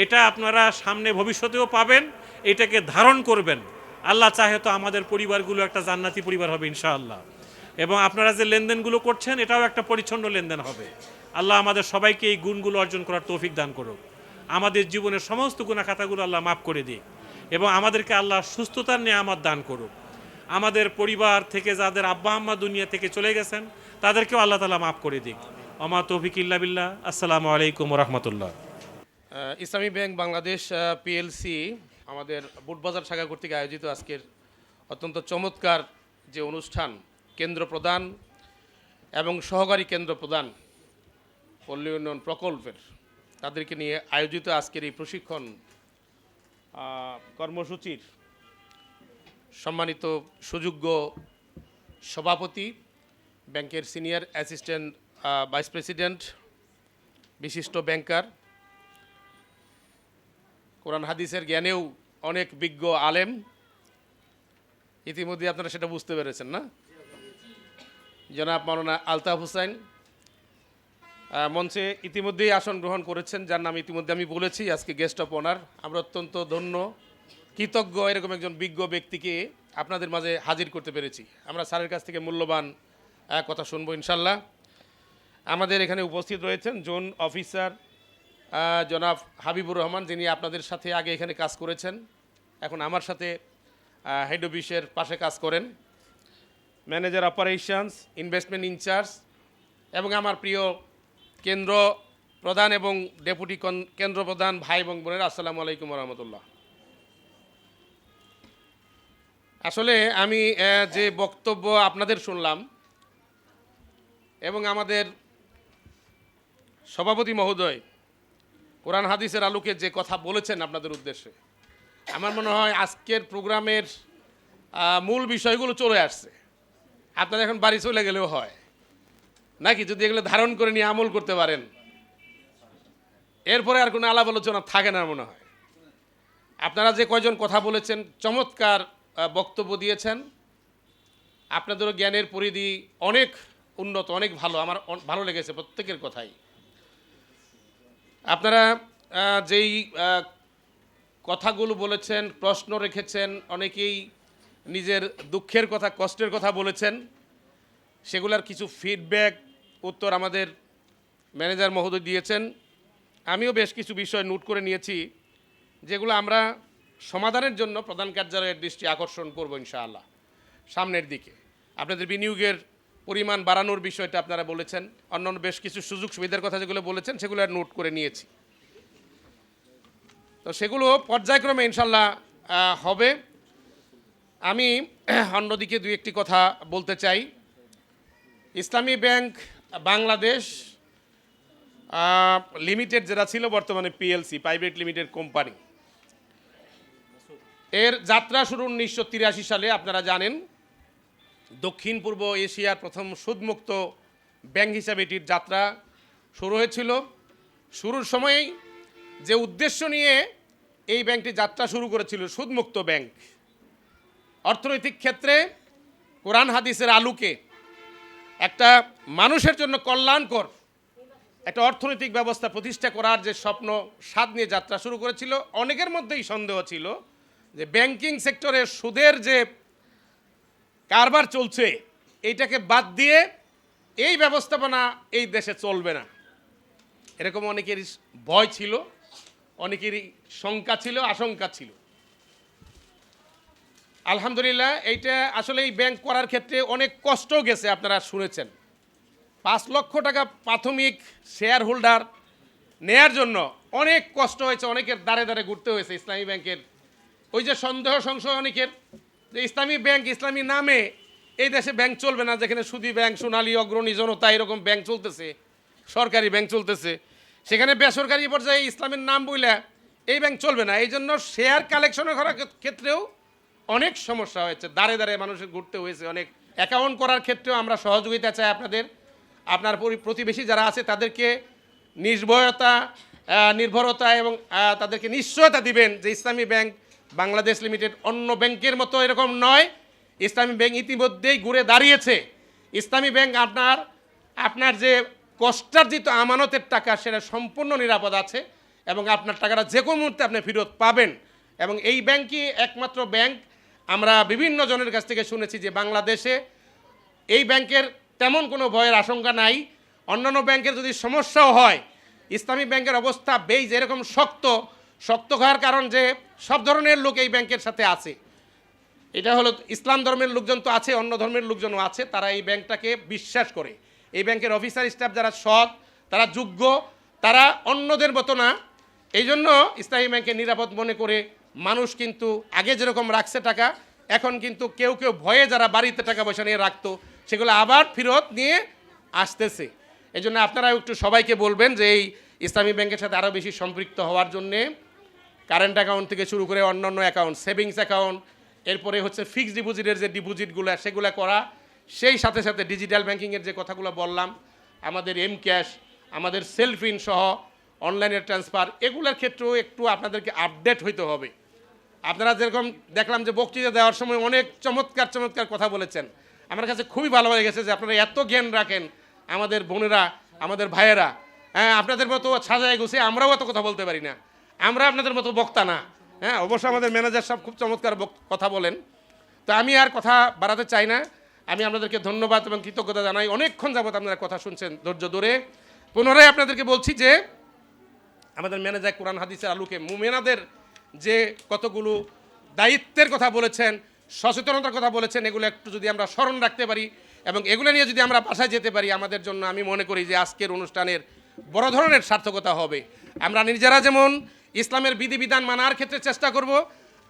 [SPEAKER 1] এটা আপনারা সামনে ভবিষ্যতেও পাবেন, এটাকে ধারণ করবেন। আল্লাহ চাহে তো আমাদের পরিবারগুলো একটা জান্নাতি পরিবার হবে ইনশাআল্লাহ। এবং আপনারা যে লেনদেনগুলো করছেন, এটাও একটা পরিচ্ছন্ন লেনদেন হবে। আল্লাহ আমাদের সবাইকে এই গুণগুলো অর্জন করার তৌফিক দান করুক। আমাদের জীবনের সমস্ত গুনাহ খাতাগুলো আল্লাহ মাফ করে দিক, এবং আমাদেরকে আল্লাহ সুস্থতার নেয়ামত দান করুক। আমাদের পরিবার থেকে যাদের আব্বা আম্মা দুনিয়া থেকে চলে গেছেন, তাদেরকেও আল্লাহ তাআলা মাফ করে দিক। আমা তৌফিক ইল্লা বিল্লাহ। আসসালামু আলাইকুম ওয়া রাহমাতুল্লাহ।
[SPEAKER 2] ইসলামী ব্যাংক বাংলাদেশ পিএলসি আমাদের বুটবাজার শাখা কর্তৃক আয়োজিত আজকের অত্যন্ত চমৎকার যে অনুষ্ঠান কেন্দ্র প্রধান এবং সহকারী কেন্দ্র প্রধান পল্লী উন্নয়ন প্রকল্পের তাদেরকে নিয়ে আয়োজিত আজকের এই প্রশিক্ষণ কর্মসূচির সম্মানিত সুযোগ্য সভাপতি, ব্যাংকের সিনিয়র অ্যাসিস্ট্যান্ট ভাইস প্রেসিডেন্ট, বিশিষ্ট ব্যাংকার, কোরআন হাদিসের জ্ঞানেও অনেক বিজ্ঞ আলেম, ইতিমধ্যে আপনারা সেটা বুঝতে পেরেছেন না? জনাব মাওলানা আলতাফ হোসেন মঞ্চে ইতিমধ্যেই আসন গ্রহণ করেছেন, যার নাম ইতিমধ্যে আমি বলেছি। আজকে গেস্ট অফ অনার, আমরা অত্যন্ত ধন্য কৃতজ্ঞ এরকম একজন বিজ্ঞ ব্যক্তিকে আপনাদের মাঝে হাজির করতে পেরেছি। আমরা স্যারের কাছ থেকে মূল্যবান কথা শুনবো ইনশাল্লাহ। আমাদের এখানে উপস্থিত রয়েছেন জোন অফিসার জনাব হাবিবুর রহমান, যিনি আপনাদের সাথে আগে এখানে কাজ করেছেন, এখন আমার সাথে হেড অফিসের পাশে কাজ করেন। ম্যানেজার অপারেশনস, ইনভেস্টমেন্ট ইনচার্জ এবং আমার প্রিয় কেন্দ্র প্রধান এবং ডেপুটি কেন্দ্র প্রধান ভাই এবং বোনেরা, আসসালামু আলাইকুম রহমতুল্লাহ। আসলে আমি যে বক্তব্য আপনাদের শুনলাম এবং আমাদের সভাপতি মহোদয় কোরআন হাদিসের আলোকে যে কথা বলেছেন আপনাদের উদ্দেশ্যে, আমার মনে হয় আজকের প্রোগ্রামের মূল বিষয়গুলো চলে আসছে। আপনারা এখন বাড়ি চলে গেলেও হয় নাকি, যদি এগুলো ধারণ করে নিয়ে আমল করতে পারেন, এরপরে আর কোনো আলাপ আলোচনা থাকে না মনে হয়। আপনারা যে কয়জন কথা বলেছেন, চমৎকার বক্তব্য দিয়েছেন, আপনাদেরও জ্ঞানের পরিধি অনেক উন্নত, অনেক ভালো, আমার ভালো লেগেছে প্রত্যেকের কথাই। আপনারা যেই কথাগুলো বলেছেন, প্রশ্ন রেখেছেন, অনেকেই নিজের দুঃখের কথা, কষ্টের কথা বলেছেন, সেগুলার কিছু ফিডব্যাক উত্তর আমাদের ম্যানেজার মহোদয় দিয়েছেন। আমিও বেশ কিছু বিষয় নোট করে নিয়েছি, যেগুলো আমরা সমাধানের জন্য প্রধান কার্যালয়ের দৃষ্টি আকর্ষণ করব ইনশাআল্লাহ সামনের দিকে। আপনাদের বিনিয়োগের পরিমাণ বাড়ানোর বিষয়টা আপনারা বলেছেন, অন্যান্য বেশ কিছু সুযোগ সুবিধার কথা যেগুলো বলেছেন সেগুলো নোট করে নিয়েছি। তো সেগুলো পর্যায়ক্রমে ইনশাআল্লাহ হবে। আমি অন্যদিকে দুই একটি কথা বলতে চাই। ইসলামী ব্যাংক বাংলাদেশ লিমিটেড যেটা ছিল, বর্তমানে পিএলসি, প্রাইভেট লিমিটেড কোম্পানি, এর যাত্রা শুরু 1983 সালে। আপনারা জানেন দক্ষিণ পূর্ব এশিয়ার প্রথম সুদমুক্ত ব্যাংক হিসাবে এটির যাত্রা শুরু হয়েছিল। শুরুর সময়েই যে উদ্দেশ্য নিয়ে এই ব্যাংকটি যাত্রা শুরু করেছিল, সুদমুক্ত ব্যাংক, অর্থনৈতিক ক্ষেত্রে কোরআন হাদিসের আলোকে একটা মানুষের জন্য কল্যাণকর একটা অর্থনৈতিক ব্যবস্থা প্রতিষ্ঠা করার যে স্বপ্ন স্বাদ নিয়ে যাত্রা শুরু করেছিল। অনেকের মধ্যেই সন্দেহ ছিল যে ব্যাংকিং সেক্টরে সুদের যে কারবার চলছে, এইটাকে বাদ দিয়ে এই ব্যবস্থাপনা এই দেশে চলবে না, এরকম অনেকেরই ভয় ছিল, অনেকেরই শঙ্কা ছিল, আশঙ্কা ছিল। আলহামদুলিল্লাহ, এইটা আসলে এই ব্যাংক করার ক্ষেত্রে অনেক কষ্ট গেছে। আপনারা শুনেছেন 5 লক্ষ টাকা প্রাথমিক শেয়ার হোল্ডার নেয়ার জন্য অনেক কষ্ট হয়েছে, অনেকের দ্বারে দ্বারে ঘুরতে হয়েছে। ইসলামী ব্যাংকের ওই যে সন্দেহ সংশয় অনেকের, যে ইসলামী ব্যাংক, ইসলামী নামে এই দেশে ব্যাংক চলবে না, যেখানে সুদী ব্যাংক, সোনালী, অগ্রণী, জনতা এরকম ব্যাংক চলতেছে, সরকারি ব্যাংক চলতেছে, সেখানে বেসরকারি পর্যায়ে ইসলামের নাম বইলে এই ব্যাংক চলবে না। এই জন্য শেয়ার কালেকশনের করার ক্ষেত্রেও অনেক সমস্যা হয়েছে, দাঁড়ে দাঁড়ে মানুষের ঘুরতে হয়েছে। অনেক অ্যাকাউন্ট করার ক্ষেত্রেও আমরা সহযোগিতা চাই আপনাদের, আপনার প্রতিবেশী যারা আছে তাদেরকে নির্ভরতা এবং তাদেরকে নিশ্চয়তা দিবেন যে ইসলামী ব্যাংক বাংলাদেশ লিমিটেড অন্য ব্যাংকের মতো এরকম নয়। ইসলামী ব্যাংক ইতিমধ্যেই ঘুরে দাঁড়িয়েছে। ইসলামী ব্যাংক আপনার যে কষ্টার্জিত আমানতের টাকা, সেটা সম্পূর্ণ নিরাপদ আছে এবং আপনার টাকাটা যে কোনো মুহূর্তে আপনি ফেরত পাবেন। এবং এই ব্যাংকই একমাত্র ব্যাংক, আমরা বিভিন্ন জনের কাছ থেকে শুনেছি যে বাংলাদেশে এই ব্যাংকের তেমন কোনো ভয়ের আশঙ্কা নাই। অন্যান্য ব্যাংকের যদি সমস্যাও হয়, ইসলামী ব্যাংকের অবস্থা বেশ এরকম শক্ত হওয়ার কারণ যে সব ধরনের লোক এই ব্যাংকের সাথে আছে। এটা হলো ইসলাম ধর্মের লোকজন তো আছে, অন্য ধর্মের লোকজনও আছে, তারা এই ব্যাংকটাকে বিশ্বাস করে। এই ব্যাংকের অফিসার স্টাফ যারা সৎ, তারা যোগ্য, তারা অন্যদের মতো না। এই জন্য ইসলামী ব্যাংকে নিরাপদ মনে করে মানুষ কিন্তু আগে যেরকম রাখছে টাকা, এখন কিন্তু কেউ কেউ ভয়ে যারা বাড়িতে টাকা পয়সা নিয়ে রাখতো সেগুলো আবার ফেরত নিয়ে আসতেছে। এই জন্য আপনারা একটু সবাইকে বলবেন যে এই ইসলামী ব্যাংকের সাথে আরও বেশি সম্পৃক্ত হওয়ার জন্যে কারেন্ট অ্যাকাউন্ট থেকে শুরু করে অন্যান্য অ্যাকাউন্ট, সেভিংস অ্যাকাউন্ট, এরপরে হচ্ছে ফিক্সড ডিপোজিটের যে ডিপোজিটগুলো সেগুলো করা, সেই সাথে সাথে ডিজিটাল ব্যাংকিংয়ের যে কথাগুলো বললাম, আমাদের এম ক্যাশ, আমাদের সেলফ ইন সহ অনলাইনের ট্রান্সফার, এগুলোর ক্ষেত্রেও একটু আপনাদেরকে আপডেট হইতে হবে। আপনারা যেরকম দেখলাম যে বক্তৃতা দেওয়ার সময় অনেক চমৎকার চমৎকার কথা বলেছেন, আমার কাছে খুবই ভালো লেগেছে যে আপনারা এত জ্ঞান রাখেন আমাদের বোনেরা, আমাদের ভাইয়েরা। হ্যাঁ, আপনাদের মতো সাজায় গুছিয়ে আমরাও এত কথা বলতে পারি না, আমরা আপনাদের মতো বক্তা না। হ্যাঁ, অবশ্য আমাদের ম্যানেজার সব খুব চমৎকার কথা বলেন। তো আমি আর কথা বাড়াতে চাই না, আমি আপনাদেরকে ধন্যবাদ এবং কৃতজ্ঞতা জানাই। অনেকক্ষণ যাবত আপনারা কথা শুনছেন ধৈর্য ধরে। পুনরায় আপনাদেরকে বলছি যে আমাদের ম্যানেজার কোরআন হাদিসের আলোকে মুমিনাদের যে কতগুলো দায়িত্বের কথা বলেছেন, সচেতনতার কথা বলেছেন, এগুলো একটু যদি আমরা স্মরণ রাখতে পারি এবং এগুলো নিয়ে যদি আমরা বাসায় যেতে পারি, আমাদের জন্য আমি মনে করি যে আজকের অনুষ্ঠানের বড় ধরনের সার্থকতা হবে। আমরা নিজেরা যেমন ইসলামের বিধিবিধান মানার ক্ষেত্রে চেষ্টা করব,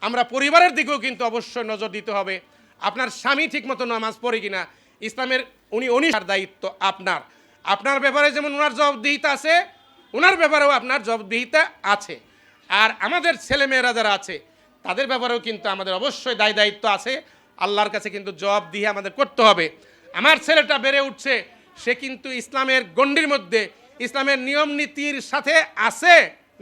[SPEAKER 2] আমরা পরিবারের দিকেও কিন্তু অবশ্যই নজর দিতে হবে। আপনার স্বামী ঠিকমতো নামাজ পড়ে কিনা, ইসলামের উনি দায়িত্ব আপনার, আপনার ব্যাপারে যেমন ওনার জবাবদিহিতা আছে, ওনার ব্যাপারেও আপনার জবাবদিহিতা আছে। আর আমাদের ছেলেমেয়েরা যারা আছে তাদের ব্যাপারেও কিন্তু আমাদের অবশ্যই দায়িত্ব আছে। আল্লাহর কাছে কিন্তু জবাবদিহি আমাদের করতে হবে। আমার ছেলেটা বেড়ে উঠছে, সে কিন্তু ইসলামের গণ্ডির মধ্যে, ইসলামের নিয়ম নীতির সাথে আছে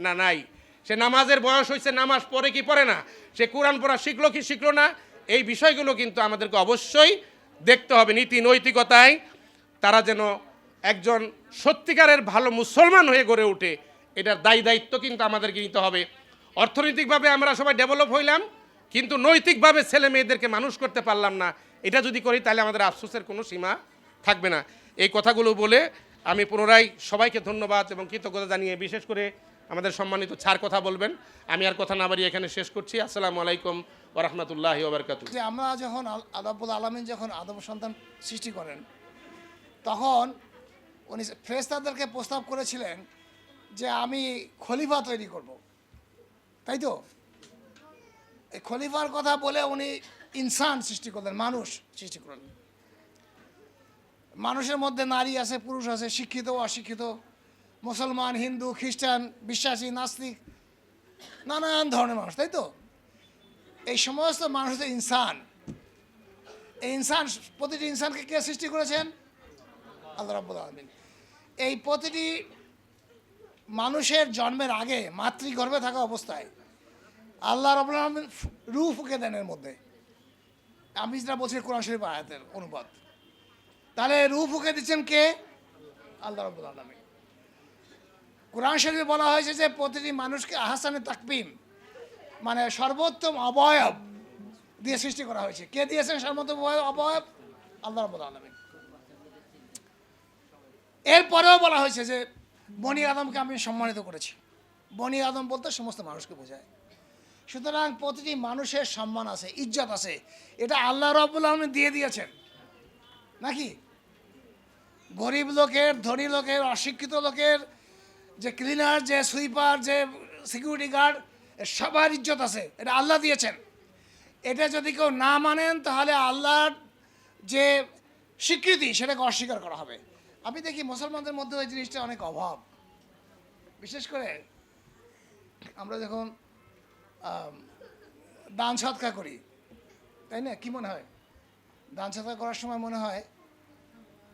[SPEAKER 2] না নাই, সে নামাজের বয়স হয়েছে, নামাজ পড়ে কি পড়ে না, সে কোরআন পড়া শিখলো কি শিখলো না, এই বিষয়গুলো কিন্তু আমাদেরকে অবশ্যই দেখতে হবে। নীতি নৈতিকতায় তারা যেন একজন সত্যিকারের ভালো মুসলমান হয়ে গড়ে ওঠে, এটার দায়িত্ব কিন্তু আমাদেরকে নিতে হবে। অর্থনৈতিকভাবে আমরা সবাই ডেভেলপ হইলাম, কিন্তু নৈতিকভাবে ছেলে মেয়েদেরকে মানুষ করতে পারলাম না। এটা যদি করি তাহলে আমাদের আফসোসের কোনো সীমা থাকবে না। এই কথাগুলো বলে আমি পুনরায় সবাইকে ধন্যবাদ এবং কৃতজ্ঞতা জানিয়ে, বিশেষ করে আমাদের সম্মানিত ছাড় কথা বলবেন, আমি আর কথা না বাড়িয়ে এখানে শেষ করছি। আসসালামু আলাইকুম ওয়া রাহমাতুল্লাহি ওয়া বারাকাতুহু।
[SPEAKER 3] যে আমরা যখন রব্বুল আলামিন যখন আদম সন্তান সৃষ্টি করেন, তখন উনি ফেরেশতাদেরকে প্রস্তাব করেছিলেন যে আমি খলিফা তৈরি করব, তাই তো? এই খলিফার কথা বলে উনি ইনসান সৃষ্টি করলেন, মানুষ সৃষ্টি করলেন। মানুষের মধ্যে নারী আছে, পুরুষ আছে, শিক্ষিত অশিক্ষিত, মুসলমান, হিন্দু, খ্রিস্টান, বিশ্বাসী, নাস্তিক, নানান ধরনের মানুষ, তাই তো? এই সমস্ত মানুষ হচ্ছে ইনসান। এই ইনসান, প্রতিটি ইনসানকে কে সৃষ্টি করেছেন? আল্লাহ রাব্বুল আলামিন। এই প্রতিটি মানুষের জন্মের আগে মাতৃগর্ভে থাকা অবস্থায় আল্লাহ রাব্বুল আলামিন রূহ ফুঁকে দেন এর মধ্যে। আমি যেটা বলছি কোরআন শরীফ আয়াতের অনুবাদ, তাহলে রূহ ফুঁকে দিচ্ছেন কে? আল্লাহ রাব্বুল আলামিন। কোরআন শরীফে বলা হয়েছে যে প্রতিটি মানুষকে আহসানে তাকবীম, মানে সর্বোত্তম অবয়ব দিয়ে সৃষ্টি করা হয়েছে। কে দিয়েছেন সর্বোত্তম অবয়ব? আল্লাহ রাব্বুল আলামিন। এরপরেও বলা হয়েছে যে বনি আদমকে আমি সম্মানিত করেছি। বনি আদম বলতে সমস্ত মানুষকে বোঝায়। সুতরাং প্রতিটি মানুষের সম্মান আছে, ইজ্জত আছে, এটা আল্লাহ রাব্বুল আলামিন দিয়ে দিয়েছেন নাকি? গরিব লোকের, ধনী লোকের, অশিক্ষিত লোকের, যে ক্লিনার, যে সুইপার, যে সিকিউরিটি গার্ড, সবার ইজ্জত আছে, এটা আল্লাহ দিয়েছেন। এটা যদি কেউ না মানেন তাহলে আল্লাহর যে স্বীকৃতি সেটাকে অস্বীকার করা হবে। আমি দেখি মুসলমানদের মধ্যে ওই জিনিসটা অনেক অভাব। বিশেষ করে আমরা যখন দান সৎকার করি, তাই না? কি মনে হয়? দান সৎকার করার সময় মনে হয়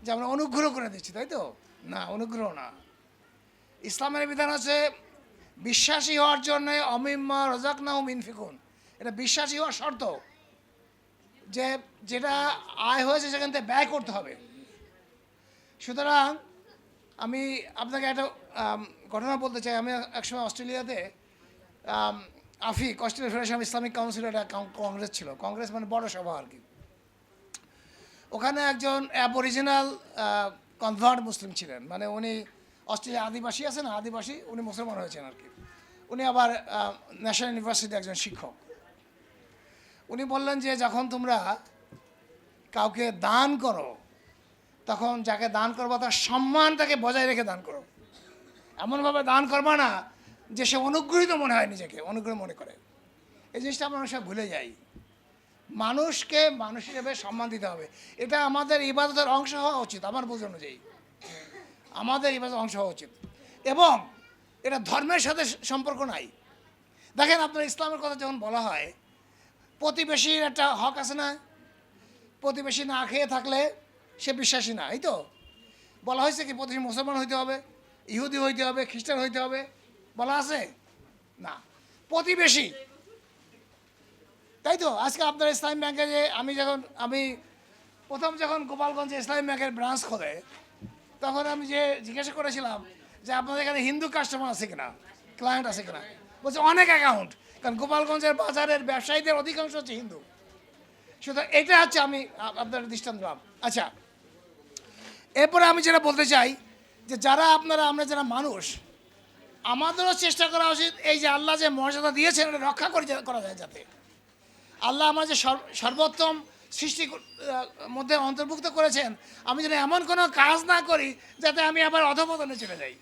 [SPEAKER 3] যে আমরা অনুগ্রহ করে দিচ্ছি, তাই তো? না, অনুগ্রহ না। ইসলামের বিধান আছে বিশ্বাসী হওয়ার জন্য অমিম্মা রাযাকনাহুম ইনফিকুন। এটা বিশ্বাসী হওয়ার শর্ত, যে যেটা আয় হয়েছে সেখান থেকে ব্যয় করতে হবে। সুতরাং আমি আপনাকে একটা ঘটনা বলতে চাই। আমি একসময় অস্ট্রেলিয়াতে AFIC, Australia federation of Islamic council, একটা কংগ্রেস ছিল। কংগ্রেস মানে বড় সভা আর কি। ওখানে একজন অ্যাবরিজিনাল কনভার্ট মুসলিম ছিলেন, মানে উনি অস্ট্রেলিয়া আদিবাসী আছে না, আদিবাসী, উনি মুসলমান হয়েছেন আর কি। উনি আবার ন্যাশনাল ইউনিভার্সিটিতে একজন শিক্ষক। উনি বললেন যে যখন তোমরা কাউকে দান করো, তখন যাকে দান করবা তার সম্মানটাকে বজায় রেখে দান করো। এমনভাবে দান করবা না যে সে অনুগ্রহিত মনে হয়, নিজেকে অনুগ্রহ মনে করে। এই জিনিসটা আমরা অনেক সময় ভুলে যাই। মানুষকে মানুষ হিসেবে সম্মান দিতে হবে। এটা আমাদের ইবাদতের অংশ হওয়া উচিত, আমার বোঝ অনুযায়ী আমাদের ইবাদতের অংশ হওয়া উচিত। এবং এটা ধর্মের সাথে সম্পর্ক নাই। দেখেন, আপনার ইসলামের কথা যখন বলা হয়, প্রতিবেশীর একটা হক আছে না? প্রতিবেশী না খেয়ে থাকলে সে বিশ্বাসী না, এই তো বলা হয়েছে কি প্রতিবেশী মুসলমান হইতে হবে, ইহুদি হইতে হবে, খ্রিস্টান হইতে হবে, বলা আছে না? প্রতিবেশী, তাই তো। আজকে আপনার ইসলামী ব্যাংকে যে আমি প্রথম যখন গোপালগঞ্জে ইসলামী ব্যাংকের ব্রাঞ্চ খোলে, তখন আমি যে জিজ্ঞাসা করেছিলাম যে আপনাদের এখানে হিন্দু কাস্টমার আছে কিনা, ক্লায়েন্ট আছে কিনা, বলছে অনেক অ্যাকাউন্ট, কারণ গোপালগঞ্জের বাজারের ব্যবসায়ীদের অধিকাংশ হচ্ছে হিন্দু। সুতরাং এটা হচ্ছে আমি আপনার দৃষ্টান্ত দিলাম। আচ্ছা, এরপরে আমি যেটা বলতে চাই যে আমরা যারা মানুষ, আমাদেরও চেষ্টা করা উচিত এই যে আল্লাহ যে মর্যাদা দিয়েছেন এটা রক্ষা করা যায়, যাতে আল্লাহ আমার যে সর্বোত্তম সৃষ্টি মধ্যে অন্তর্ভুক্ত করেছেন, আমি যেন এমন কোনো কাজ না করি যাতে আমি আবার অধঃপতনে চলে যাই,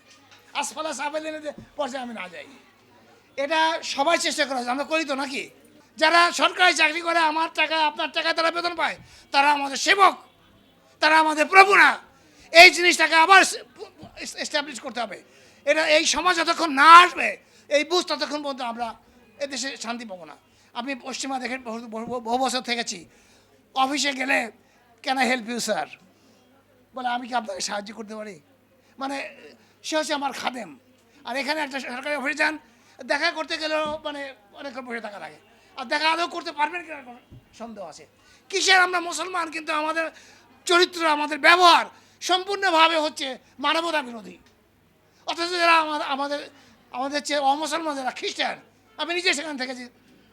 [SPEAKER 3] আসফালা সাফিলিনের পর্যায়ে আমি না যাই। এটা সবাই চেষ্টা করা যায়, আমরা করি তো নাকি? যারা সরকারি চাকরি করে আমার টাকা আপনার টাকায় তারা বেতন পায়, তারা আমাদের সেবক, তারা আমাদের প্রভু না। এই জিনিসটাকে আবার এস্টাবলিশ করতে হবে। এটা এই সমাজ যতক্ষণ না আসবে, এই বুঝ ততক্ষণ পর্যন্ত আমরা এদেশে শান্তি পাবো না। আমি পশ্চিমা দেখে বহু বছর থেকেছি, অফিসে গেলে can I help you sir, বলে আমি কি আপনাকে সাহায্য করতে পারি, মানে সে হচ্ছে আমার খাদেম। আর এখানে একটা সরকারি অফিসে যান, দেখা করতে গেলেও মানে অনেকক্ষণ বসে থাকা লাগে, আর দেখা আদৌ করতে পারবেন কিনা সন্দেহ আছে। কিসের আমরা মুসলমান, কিন্তু আমাদের চরিত্র, আমাদের ব্যবহার সম্পূর্ণভাবে হচ্ছে মানবতা বিরোধী। অথচ যারা আমাদের চেয়ে অমুসলমান, যারা খ্রিস্টান, আমি নিজে সেখান থেকেছি,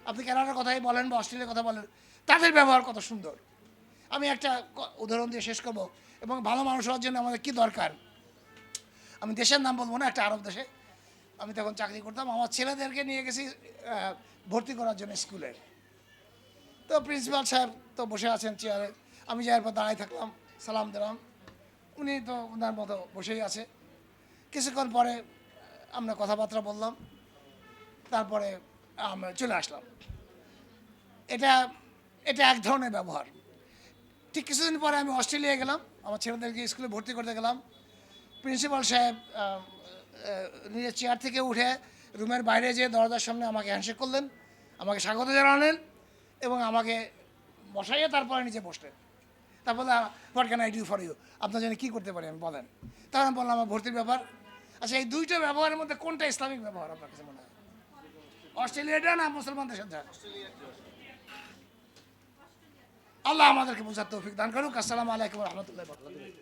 [SPEAKER 3] আপনি কানাডার কথাই বলেন বা অস্ট্রেলিয়ার কথা বলেন, তাদের ব্যবহার কত সুন্দর। আমি একটা উদাহরণ দিয়ে শেষ করব। এবং ভালো মানুষ হওয়ার জন্য আমাদের কী দরকার, আমি দেশের নাম বলবো না, একটা আরব দেশে আমি তখন চাকরি করতাম। আমার ছেলেদেরকে নিয়ে গেছি ভর্তি করার জন্য স্কুলে। তো প্রিন্সিপাল সাহেব তো বসে আছেন চেয়ারে, আমি যাওয়ার পর দাঁড়াই থাকলাম, সালাম দিলাম, উনি তো ওনার মতো বসেই আছে। কিছুক্ষণ পরে আমরা কথাবার্তা বললাম, তারপরে আমরা চলে আসলাম। এটা এক ধরনের ব্যবহার। ঠিক কিছুদিন পরে আমি অস্ট্রেলিয়া গেলাম, আমার ছেলেদেরকে স্কুলে ভর্তি করতে গেলাম। প্রিন্সিপাল সাহেব নিজের চেয়ার থেকে উঠে রুমের বাইরে যেয়ে দরজার সামনে আমাকে হ্যান্ডশেক করলেন, আমাকে স্বাগত জানালেন এবং আমাকে বসাইয়ে তারপরে নিচে বসলেন। তারপর what can I do for you, আপনার জন্য কী করতে পারি আমি বলেন। তখন আমি বললাম আমার ভর্তির ব্যাপার। আচ্ছা, এই দুইটা ব্যবহারের মধ্যে কোনটা ইসলামিক ব্যবহার আপনার কাছে মনে হয়? অস্ট্রেলিয়াটা না মুসলমানদের সাথে? আল্লাহ আমাদেরকে বোঝার তৌফিক দান করুক। আসসালামু আলাইকুম ওয়া রাহমাতুল্লাহি ওয়া বারাকাতুহু।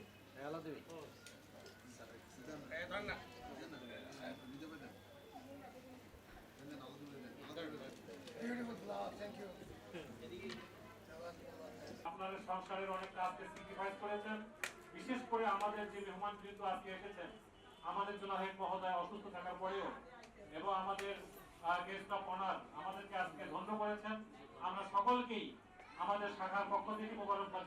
[SPEAKER 1] আপনাদের সংসারের অনেক কাজকে স্যাক্রিফাইস করেছেন। বিশেষ করে আমাদের যে মেহমান কিন্তু আজকে এসেছেন, আমাদের জন্য হেড মহোদয় অসুস্থ থাকার পরেও, এবং আমাদের গেস্ট অফ অনার আমাদেরকে আজকে ধন্য করেছেন। আমরা সকলকেই আমাদের শাখার পক্ষ থেকে মোবারকবাদ